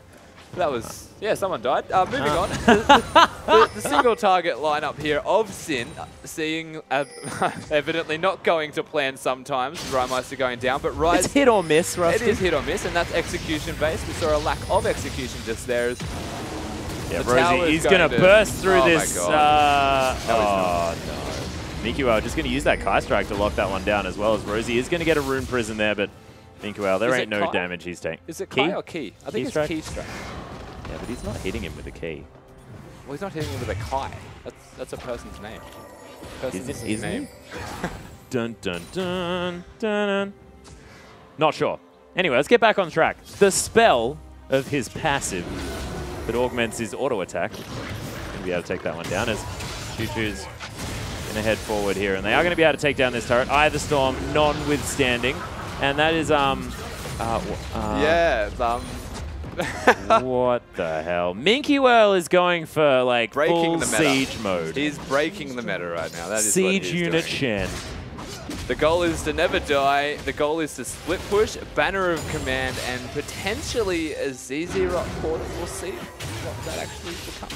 that was... Yeah, someone died. Moving on. The single target lineup here of Sin, seeing evidently not going to plan sometimes. Rymeister going down, but Rise... It's hit or miss, Rusty. It is hit or miss, and that's execution based. We saw a lack of execution just there. Yeah, Rosie is going to burst through this. My God. Oh, no. Minky just going to use that Kai Strike to lock that one down, as well as Rosie is going to get a Rune Prison there, but Minky there ain't no damage he's taking. Is it Kai or Key? I think it's Key Strike. Yeah, but he's not hitting him with a key. Well, he's not hitting him with a Kai. That's a person's name. His name? Dun, dun, dun, dun, dun. Not sure. Anyway, let's get back on track. The spell of his passive that augments his auto attack. Going to be able to take that one down as Choo Choo's going to head forward here. And they are going to be able to take down this turret. Eye of the Storm, non-withstanding. And that is, what the hell? Minky is going for, like, breaking full siege mode. He's breaking the meta right now. That is siege unit Shen. The goal is to never die. The goal is to split push, Banner of Command, and potentially a ZZ Rock Portal. We'll see what that actually becomes.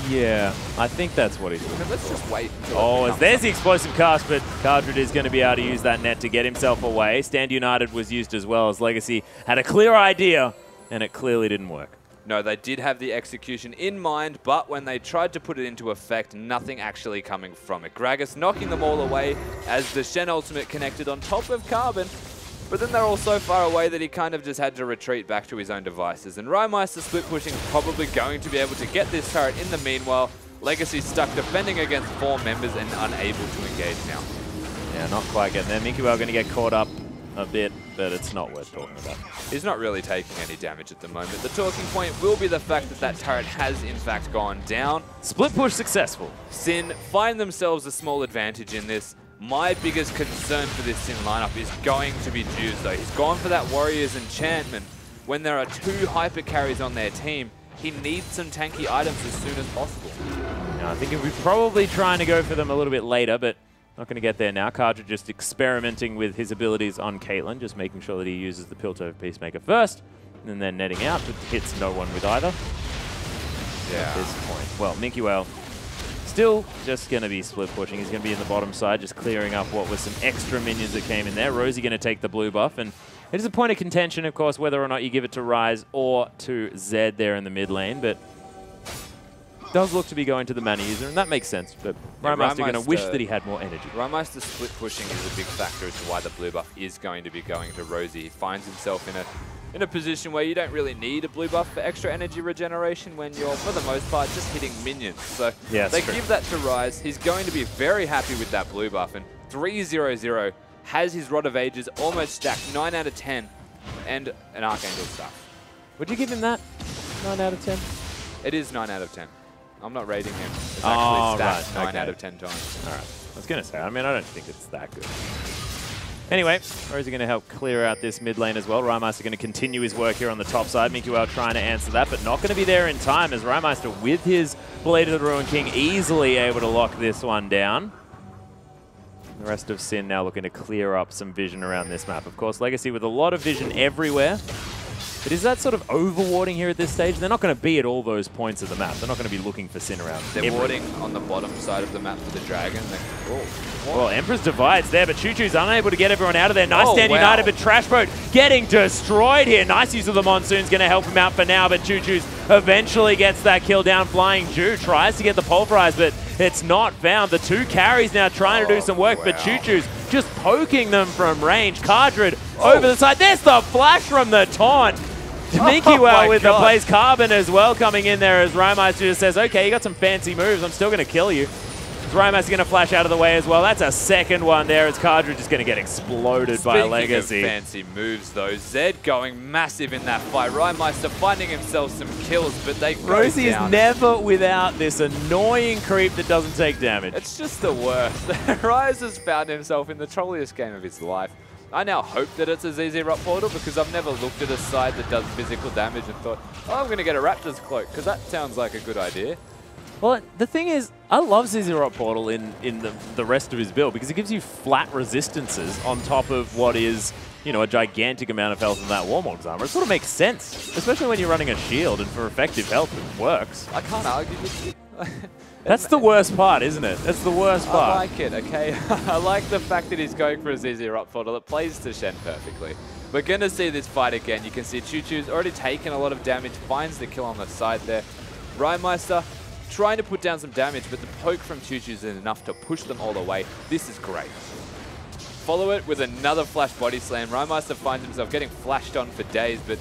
Yeah, I think that's what he's doing. Let's just wait until there's the explosive cast, but Cardred is going to be able to use that net to get himself away. Stand United was used as well, as Legacy had a clear idea, and it clearly didn't work. No, they did have the execution in mind, but when they tried to put it into effect, nothing actually coming from it. Gragas knocking them all away as the Shen ultimate connected on top of Carbon. But then they're all so far away that he kind of just had to retreat back to his own devices. And Rymeister split pushing is probably going to be able to get this turret. In the meanwhile, Legacy stuck defending against 4 members and unable to engage now. Yeah, not quite getting there. Minky Well going to get caught up a bit, but it's not worth talking about. He's not really taking any damage at the moment. The talking point will be the fact that that turret has in fact gone down. Split push successful. Sin find themselves a small advantage in this. My biggest concern for this Sin lineup is going to be Juice though. He's gone for that Warrior's Enchantment. When there are 2 hyper carries on their team, he needs some tanky items as soon as possible. Now, I think we're probably trying to go for them a little bit later, but not going to get there now. Cartridge just experimenting with his abilities on Caitlyn, just making sure that he uses the Piltover Peacemaker first, and then netting out, but hits no one with either. Yeah. At this point. Well, Minky Well still just going to be split pushing. He's going to be in the bottom side, just clearing up what was some extra minions that came in there. Rosie going to take the blue buff, and it is a point of contention, of course, whether or not you give it to Ryze or to Zed there in the mid lane, but does look to be going to the mana user, and that makes sense, but Rymeister going to wish that he had more energy. Rymeister split pushing is a big factor as to why the blue buff is going to be going to Rosie. He finds himself in a position where you don't really need a blue buff for extra energy regeneration when you're, for the most part, just hitting minions. So yeah, they true. give that to Ryze. He's going to be very happy with that blue buff, and 3-0-0 has his Rod of Ages almost stacked, 9 out of 10, and an Archangel Staff. Would you give him that? 9 out of 10? It is 9 out of 10. I'm not rating him. It's Oh, actually stacked right, 9 okay. out of 10 times. All right. I was going to say, I mean, I don't think it's that good. Anyway, Rosie going to help clear out this mid lane as well. Rymeister going to continue his work here on the top side. Minky Well trying to answer that, but not going to be there in time as Rymeister with his Blade of the Ruined King easily able to lock this one down. The rest of Sin now looking to clear up some vision around this map. Of course, Legacy with a lot of vision everywhere. But is that sort of over-warding here at this stage? They're not going to be at all those points of the map. They're not going to be looking for Sin around. They're warding on the bottom side of the map for the dragon. Well, Emperor's Divide's there, but Choo Choo's unable to get everyone out of there. Nice stand wow. United, but Trash Boat getting destroyed here. Nice use of the Monsoon's going to help him out for now, but Choo Choo's eventually gets that kill down. Flying Jew tries to get the Pulverize, but it's not found. The 2 carries now trying to do some work, but Choo Choo's just poking them from range. Cardred over the side. There's the flash from the taunt. Minky Well with the Blaze Carbon as well coming in there as Rymeister just says, okay, you got some fancy moves. I'm still going to kill you. Rymeister's going to flash out of the way as well. That's a second one there as Cardred is going to get exploded by Legacy. Speaking of fancy moves though, Zed going massive in that fight. Rymeister finding himself some kills, but they go Rosie down. is never without this annoying creep that doesn't take damage. It's just the worst. Ryze has found himself in the trolliest game of his life. I now hope that it's a ZZ Rock Portal because I've never looked at a side that does physical damage and thought, oh, I'm going to get a Raptor's Cloak because that sounds like a good idea. Well, the thing is, I love ZZ Rock Portal in the rest of his build because it gives you flat resistances on top of what is, you know, a gigantic amount of health in that Warmog's armor. It sort of makes sense, especially when you're running a shield and for effective health it works. I can't argue with you. That's the worst part, isn't it? That's the worst part. I like it, okay? I like the fact that he's going for a ZZ Rock Portal. It plays to Shen perfectly. We're going to see this fight again. You can see Choo Choo's already taken a lot of damage, finds the kill on the side there. Rymeister trying to put down some damage, but the poke from Choo Choo's is enough to push them all the way. This is great. Follow it with another flash body slam. Rymeister finds himself getting flashed on for days, but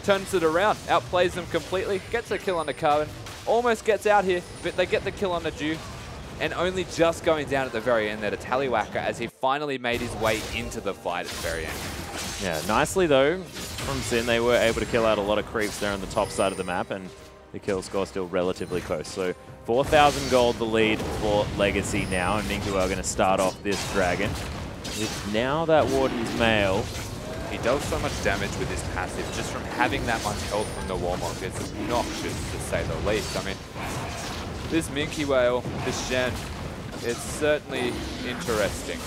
turns it around, outplays them completely, gets a kill on the Carbon, almost gets out here, but they get the kill on the Dew, and only just going down at the very end there to Tallywhacker as he finally made his way into the fight at the very end. Yeah, nicely though, from Sin, they were able to kill out a lot of creeps there on the top side of the map, and the kill score still relatively close. So 4,000 gold the lead for Legacy now, and Minky Well going to start off this dragon. With now that Warden's Mail. He does so much damage with his passive, just from having that much health from the Warmog. It's obnoxious, to say the least. I mean, this Minky Well, this Shen, it's certainly interesting.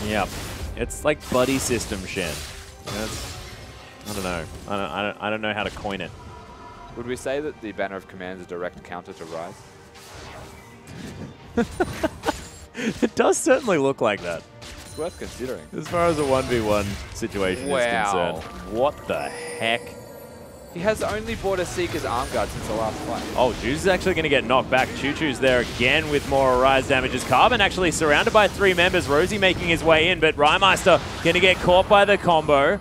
Yep. It's like buddy system Shen. I don't know. I don't know how to coin it. Would we say that the Banner of Command is a direct counter to Ryze? It does certainly look like that. It's worth considering. As far as a 1v1 situation is Wow. concerned. What the heck? He has only bought a Seeker's arm guard since the last fight. Oh, Juice is actually going to get knocked back. Choo Choo's there again with more Arise damages. Carbon actually surrounded by 3 members. Rosie making his way in, but Rymeister going to get caught by the combo.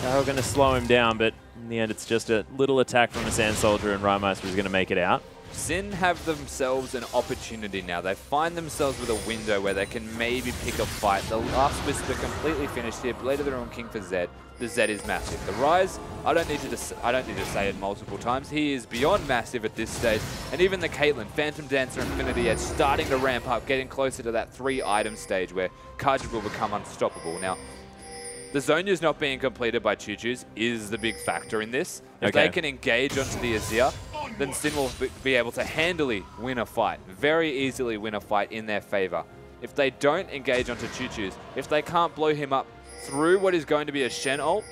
They're going to slow him down, but in the end, it's just a little attack from a Sand Soldier, and Rymeister is going to make it out. Sin have themselves an opportunity now. They find themselves with a window where they can maybe pick a fight. The last Whisper completely finished here. Blade of the Ruin King for Zed. The Zed is massive. The Rise, I don't need to say it multiple times. He is beyond massive at this stage. And even the Caitlyn, Phantom Dancer, Infinity Edge starting to ramp up, getting closer to that 3-item stage where Kajib will become unstoppable. Now, the Zonya's not being completed by Choo Choo's is the big factor in this. If they can engage onto the Azir, then Sin will be able to handily win a fight, very easily win a fight in their favor. If they don't engage onto Choo Choo's, if they can't blow him up through what is going to be a Shen ult,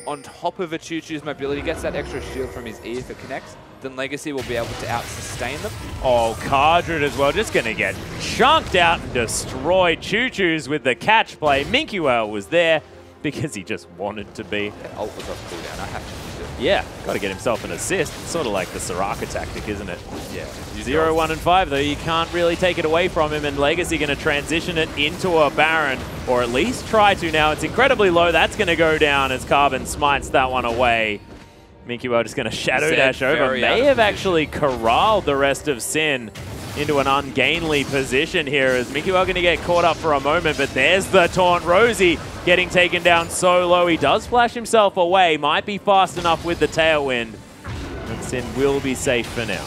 on top of a Choo Choo's mobility, gets that extra shield from his E if it connects, then Legacy will be able to out-sustain them. Oh, Cardred as well, just going to get chunked out and destroyed. Choo Choo's with the catch play. Minky Whale was there because he just wanted to be. Yeah, ult was off cooldown, I have to use it. Yeah, got to get himself an assist. It's sort of like the Soraka tactic, isn't it? Yeah. 0, 1, and 5, though. You can't really take it away from him, and Legacy going to transition it into a Baron, or at least try to now. It's incredibly low. That's going to go down as Carbon smites that one away. Minky Whale just going to Shadow Dash over. May have actually corralled the rest of Sin into an ungainly position here, as Minky Whale going to get caught up for a moment, but there's the taunt. Rosie getting taken down so low. He does flash himself away. Might be fast enough with the Tailwind. And Sin will be safe for now.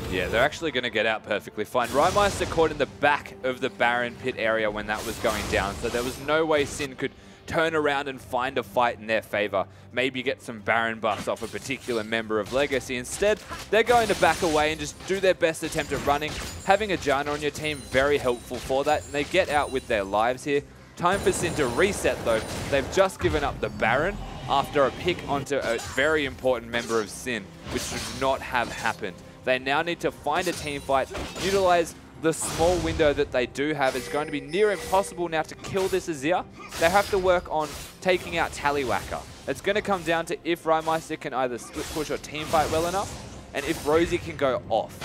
Yeah, they're actually going to get out perfectly fine. Rymeister caught in the back of the Baron pit area when that was going down, so there was no way Sin could turn around and find a fight in their favor. Maybe get some Baron buffs off a particular member of Legacy. Instead, they're going to back away and just do their best attempt at running. Having a Janna on your team, very helpful for that. And they get out with their lives here. Time for Sin to reset, though. They've just given up the Baron after a pick onto a very important member of Sin, which should not have happened. They now need to find a team fight, utilize the small window that they do have. Is going to be near impossible now to kill this Azir. They have to work on taking out Tallywhacker. It's going to come down to if Rymeister can either split push or team fight well enough, and if Rosie can go off.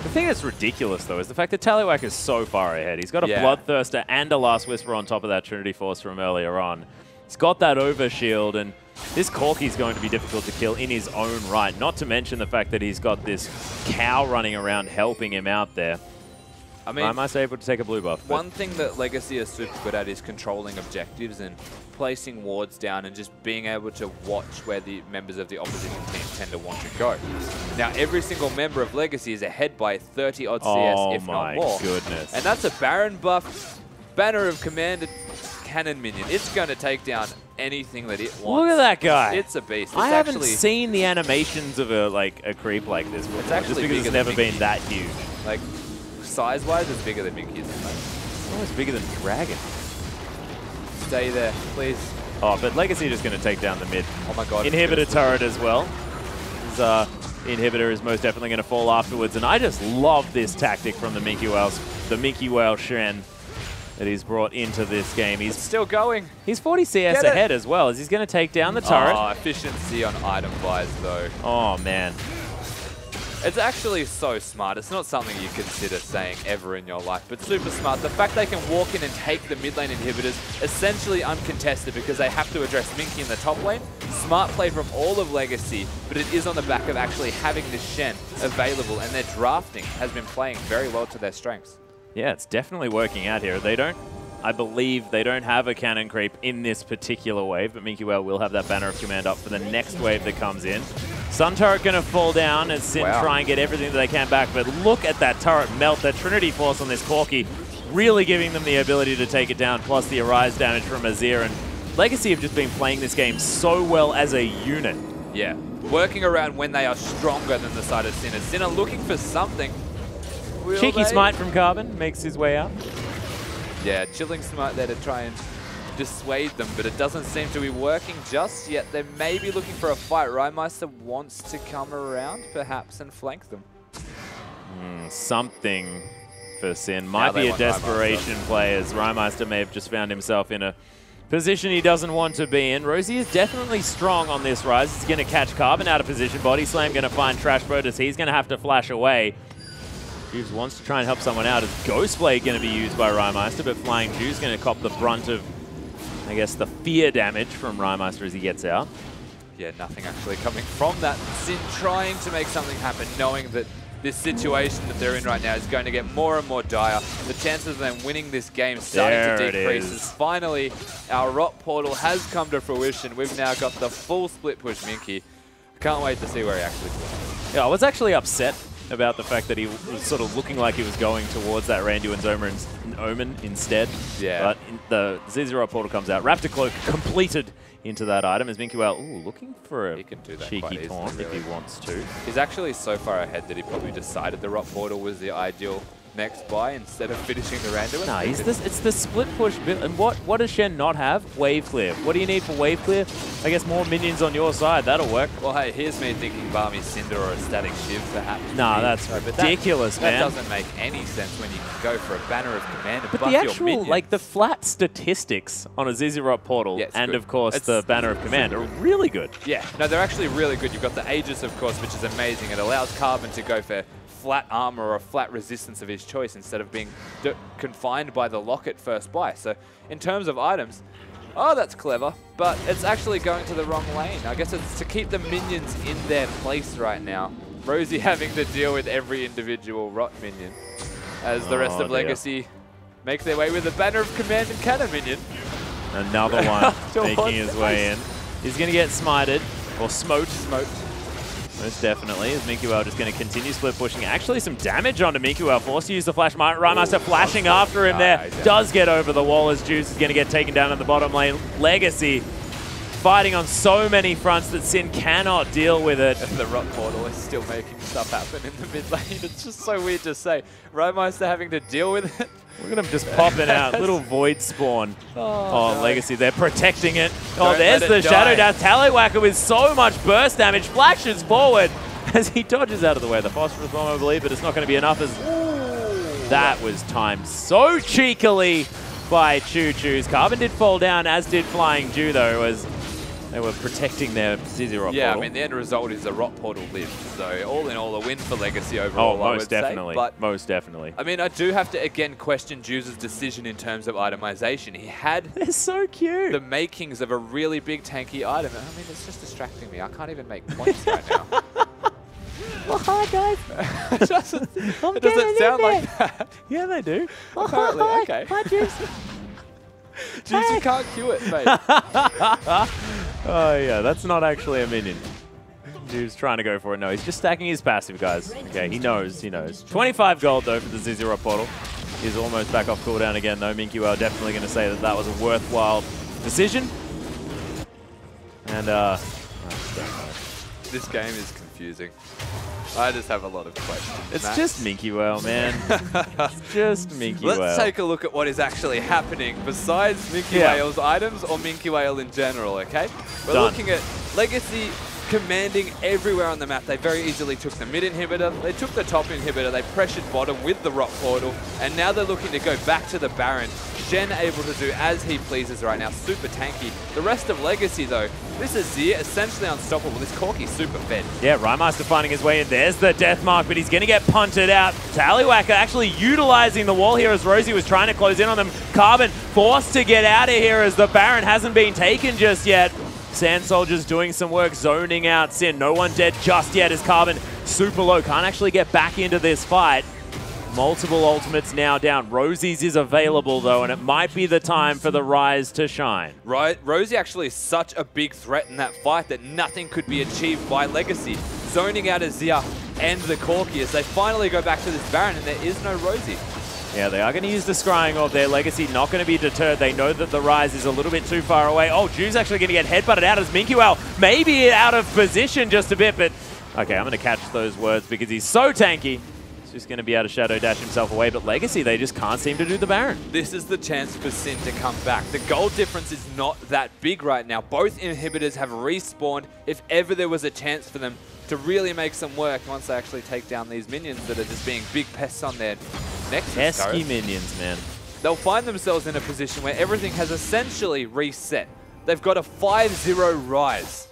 The thing that's ridiculous, though, is the fact that Tallywhacker is so far ahead. He's got a Bloodthirster and a Last Whisper on top of that Trinity Force from earlier on. He's got that overshield, and this Corki's going to be difficult to kill in his own right, not to mention the fact that he's got this cow running around helping him out there. I mean, am I able to take a blue buff? One thing that Legacy is super good at is controlling objectives and placing wards down and just being able to watch where the members of the opposition team tend to want to go. Now, every single member of Legacy is ahead by 30-odd CS, if not more. Oh my goodness. And that's a Baron buff, Banner of Command, Cannon minion. It's going to take down anything that it wants. Look at that guy. It's a beast. I haven't seen the animations of a creep like this before. It's actually just because it's never been that huge. Like, size-wise, it's bigger than Minky's. It's almost bigger than Dragon. Stay there, please. Oh, but Legacy just going to take down the mid. Oh my god. Inhibitor turret as well. His Inhibitor is most definitely going to fall afterwards, and I just love this tactic from the Minky Whale Shen that he's brought into this game. He's still going. He's 40 CS ahead as well, as he's going to take down the turret. Oh, efficiency on item buys, though. Oh, man. It's actually so smart. It's not something you consider saying ever in your life, but super smart. The fact they can walk in and take the mid lane inhibitors essentially uncontested because they have to address Minky in the top lane. Smart play from all of Legacy, but it is on the back of actually having this Shen available, and their drafting has been playing very well to their strengths. Yeah, it's definitely working out here. I believe they don't have a cannon creep in this particular wave, but Minky Whale will have that Banner of Command up for the next wave that comes in. Sun Turret going to fall down as Sin try and get everything that they can back, but look at that turret melt, that Trinity Force on this Corki, really giving them the ability to take it down, plus the Arise damage from Azir. And Legacy have just been playing this game so well as a unit. Yeah, working around when they are stronger than the side of Sin. Sin are looking for something. Cheeky Smite from Carbon makes his way up. Yeah, Chilling Smite there to try and dissuade them, but it doesn't seem to be working just yet. They may be looking for a fight. Rymeister wants to come around, perhaps, and flank them. Something for Sin. Might be a desperation play, as Rymeister may have just found himself in a Position he doesn't want to be in. Rosie is definitely strong on this rise. He's going to catch Carbon out of position. Body Slam going to find Trash Botus. He's going to have to flash away. Juice wants to try and help someone out. Is Ghost Blade going to be used by Rymeister, but Flying Juice going to cop the brunt of, I guess, the fear damage from Rymeister as he gets out. Yeah, nothing actually coming from that. Sin trying to make something happen, knowing that this situation that they're in right now is going to get more and more dire. The chances of them winning this game starting to decrease as finally our Rot Portal has come to fruition. We've now got the full split push Minky. Can't wait to see where he actually goes. Yeah, I was actually upset about the fact that he was sort of looking like he was going towards that Randu and Omen instead. Yeah. But the Z0 Portal comes out. Raptor Cloak completed into that item as Minky looking for a He can do that cheeky quite taunt easily, if really. he wants to. He's actually so far ahead that he probably decided the Rot Portal was the ideal next buy instead of finishing the Randuin. No, it's the split push build. And what does Shen not have? Wave clear. What do you need for wave clear? I guess more minions on your side. That'll work. Well, hey, here's me thinking Balmy Cinder or a Static Shiv perhaps. Nah, that's ridiculous, man. That doesn't make any sense when you can go for a Banner of Command and But buff the your actual, minions. like the flat statistics on a Zizirot Portal and good. of course It's the Banner of Command are really good. Yeah, no, they're actually really good. You've got the Aegis, of course, which is amazing. It allows Carbon to go for flat armor or a flat resistance of his choice instead of being confined by the Locket first buy. So in terms of items, oh, that's clever, but it's actually going to the wrong lane. I guess it's to keep the minions in their place right now. Rosie having to deal with every individual Rot minion as the rest of Legacy make their way with a Banner of Command and Cannon minion. Another one making his way in. He's going to get smited, or smoked. Most definitely, as Minkuel just going to continue split pushing. Actually, some damage onto Minkuel. Forced to use the flash. Rymeister flashing after him there. Does get over the wall as Juice is going to get taken down in the bottom lane. Legacy fighting on so many fronts that Sin cannot deal with it. And the Rot Portal is still making stuff happen in the mid lane. It's just so weird to say. Rymeister having to deal with it. Look at him just popping out. Little void spawn on Legacy. They're protecting it. Oh, Don't there's let the it Shadow die. Dash. Tallywacker with so much burst damage. Flashes forward as he dodges out of the way. The Phosphorus Bomb, I believe, but it's not going to be enough as that was timed so cheekily by Choo Choo's. Carbon did fall down, as did Flying Jew, though, as they were protecting their Zizirot Yeah, Portal. I mean, the end result is the Rot Portal lived. So all in all, a win for Legacy overall, Oh, I most would definitely. say. But Most definitely. I mean, I do have to, again, question Juice's decision in terms of itemization. He had They're so cute. the makings of a really big tanky item. I mean, it's just distracting me. I can't even make points right now. Oh, hi, guys. It doesn't sound like that. Yeah, they do. Apparently, okay. Hi, Juice. Juice, you can't cue it, mate. Oh, yeah, that's not actually a minion. Dude's trying to go for it. No, he's just stacking his passive, guys. Okay, he knows. 25 gold, though, for the Zizirot Portal. He's almost back off cooldown again, though. Minkuel definitely going to say that that was a worthwhile decision. And, This game is confusing. I just have a lot of questions. it's Max. just Minkuel, man. It's just Minkuel. Let's take a look at what is actually happening besides Minky Whale's items or Minky Whale in general, okay? We're Done. looking at Legacy commanding everywhere on the map. They very easily took the mid inhibitor, they took the top inhibitor, they pressured bottom with the Rot Portal, and now they're looking to go back to the Baron. Shen able to do as he pleases right now, super tanky. The rest of Legacy though, this is Azir essentially unstoppable. This Corki's super fed. Yeah, Rymeister finding his way in. There's the death mark, but he's going to get punted out. Tallywacker actually utilizing the wall here as Rosie was trying to close in on them. Carbon forced to get out of here as the Baron hasn't been taken just yet. Sand Soldier's doing some work, zoning out Sin. No one dead just yet as Carbon super low. Can't actually get back into this fight. Multiple ultimates now down. Rosie's is available, though, and it might be the time for the Rise to shine. Right, Rosie actually is such a big threat in that fight that nothing could be achieved by Legacy. Zoning out Azir and the Corki as they finally go back to this Baron, and there is no Rosie. Yeah, they are going to use the scrying of their Legacy, not going to be deterred. They know that the Rise is a little bit too far away. Oh, Jew's actually going to get headbutted out as Minkuel maybe out of position just a bit, but okay, I'm going to catch those words because he's so tanky. He's just going to be able to Shadow Dash himself away, but Legacy, they just can't seem to do the Baron. This is the chance for Sin to come back. The gold difference is not that big right now. Both inhibitors have respawned. If ever there was a chance for them to really make some work once they actually take down these minions that are just being big pests on their Nexus Pesky turret. minions, man. they'll find themselves in a position where everything has essentially reset. They've got a 5-0 rise.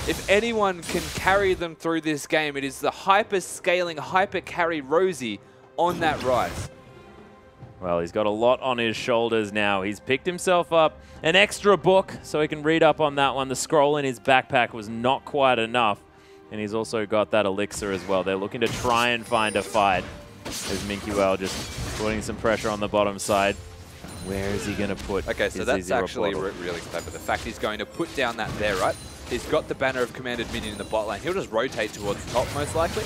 If anyone can carry them through this game, it is the hyper-scaling, hyper-carry Rosie on that rise. Well, he's got a lot on his shoulders now. He's picked himself up an extra book so he can read up on that one. The scroll in his backpack was not quite enough. And he's also got that elixir as well. They're looking to try and find a fight. There's Minky just putting some pressure on the bottom side. Where is he going to put Okay, so that's actually really clever. The fact he's going to put down that there, right? He's got the banner of commanded minion in the bot lane. He'll just rotate towards the top most likely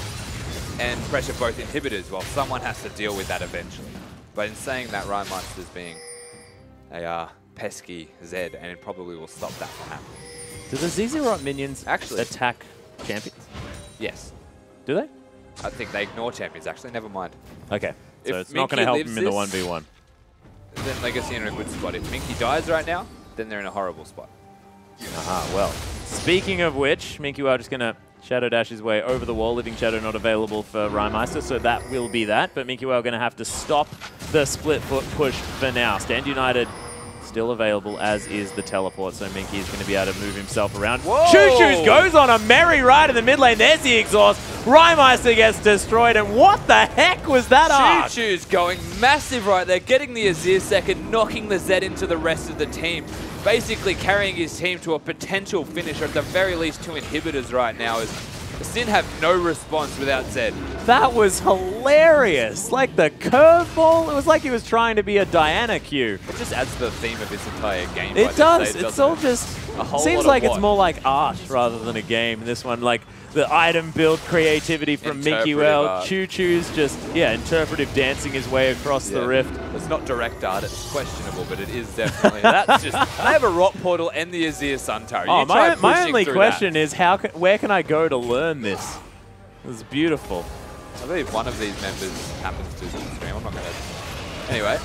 and pressure both inhibitors while someone has to deal with that eventually. But in saying that, Rhymeister's being a pesky Zed, and it probably will stop that from happening. Do the Zizirot minions actually attack champions? Yes. Do they? I think they ignore champions, actually. Never mind. Okay. So If it's not going to Minky help him in the 1v1. Then Legacy are in a good spot. If Minky dies right now, then they're in a horrible spot. Aha, well. Speaking of which, Minky just going to Shadow Dash his way over the wall. Living Shadow not available for Rhymeister, so that will be that. But Minky going to have to stop the split foot push for now. Stand United still available, as is the teleport, so Minky is going to be able to move himself around. Choo-Choo's goes on a merry ride in the mid lane. There's the exhaust. Rhymeister gets destroyed, and what the heck was that arc? Choo-Choo's going massive right there, getting the Azir second, knocking the Zed into the rest of the team. Basically carrying his team to a potential finish, or at the very least 2 inhibitors right now, as Sin have no response without Zed. That was hilarious. Like the curveball, it was like he was trying to be a Diana Q. It just adds to the theme of this entire game. It does. It's all just, lot seems like of it's more like art rather than a game. This one, like the item build creativity from Minky Choo-Choo's just, interpretive dancing his way across the rift. It's not direct art, it's questionable, but it is definitely. That's just, I have a rock portal and the Azir Suntower. Oh, my only question is, where can I go to learn this? It's beautiful. I believe one of these members happens to the stream. I'm not going to. Anyway.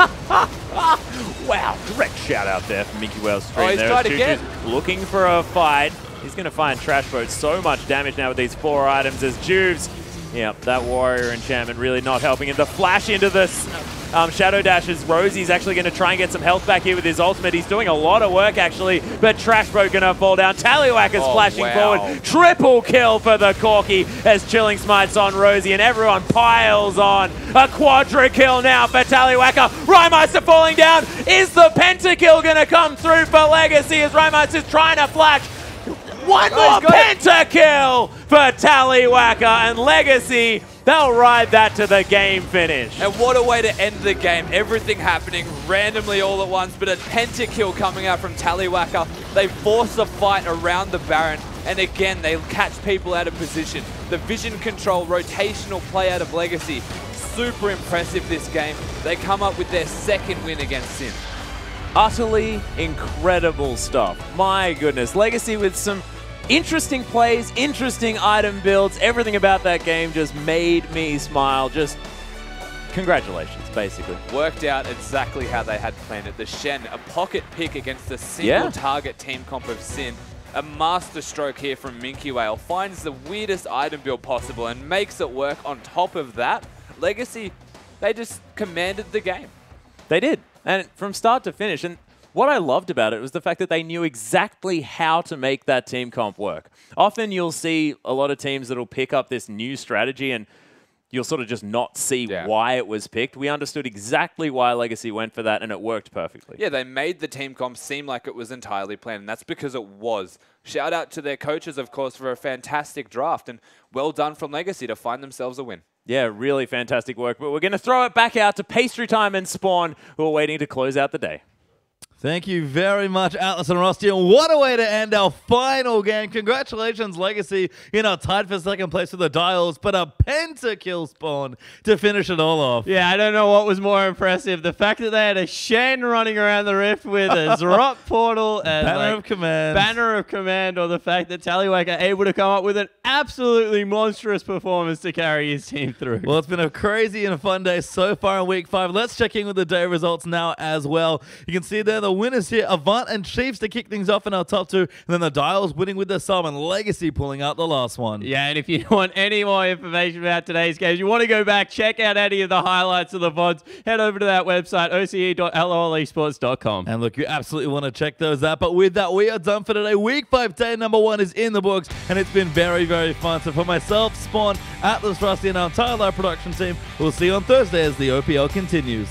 Wow, direct shout out there from Minky Whale's stream. Oh, he's tried again. Looking for a fight. He's going to find Trash Boat. So much damage now with these 4 items as Juves. Yep, that Warrior enchantment really not helping. And the flash into the Shadow Dashes. Rosie's actually going to try and get some health back here with his ultimate. He's doing a lot of work, actually, but Trash Boat going to fall down. Tallywhacker's flashing forward. Triple kill for the Corki as Chilling Smites on Rosie, and everyone piles on. A quadra kill now for Tallywhacker. Rhymeister falling down. Is the pentakill going to come through for Legacy as Rhymeister's trying to flash? One more pentakill for Tallywhacker, and Legacy, they'll ride that to the game finish. And what a way to end the game. Everything happening randomly all at once, but a pentakill coming out from Tallywhacker. They force a fight around the Baron, and again, they catch people out of position. The vision control, rotational play out of Legacy. Super impressive this game. They come up with their 2nd win against Sin. Utterly incredible stuff. My goodness. Legacy with some interesting plays, interesting item builds. Everything about that game just made me smile. Just congratulations, basically. Worked out exactly how they had planned it. The Shen, a pocket pick against the single target team comp of Sin. A master stroke here from Minky Whale. Finds the weirdest item build possible and makes it work. On top of that, Legacy, they just commanded the game. They did. And from start to finish, and what I loved about it was the fact that they knew exactly how to make that team comp work. Often you'll see a lot of teams that'll pick up this new strategy and you'll sort of just not see why it was picked. We understood exactly why Legacy went for that, and it worked perfectly. Yeah, they made the team comp seem like it was entirely planned, and that's because it was. Shout out to their coaches, of course, for a fantastic draft, and well done from Legacy to find themselves a win. Yeah, really fantastic work. But we're going to throw it back out to Pastry Time and Spawn, who are waiting to close out the day. Thank you very much, Atlas and Rusty. And what a way to end our final game. Congratulations, Legacy. Tied for 2nd place with the Dials, but a pentakill Spawn to finish it all off. Yeah, I don't know what was more impressive. The fact that they had a Shen running around the rift with a Zrock portal and Banner of Command. Banner of Command, or the fact that Tallywhacker able to come up with an absolutely monstrous performance to carry his team through. Well, it's been a crazy and a fun day so far in Week 5. Let's check in with the day results now as well. You can see there the the winners here, Avant and Chiefs to kick things off in our top 2, and then the Dials winning with the sub and Legacy pulling out the last one. Yeah, and if you want any more information about today's games, you want to go back, check out any of the highlights of the VODs, head over to that website, oce.lolesports.com. And look, you absolutely want to check those out. But with that, we are done for today. Week 5 day number 1 is in the books, and it's been very, very fun. So for myself, Spawn, Atlas, Rusty, and our entire live production team, we'll see you on Thursday as the OPL continues.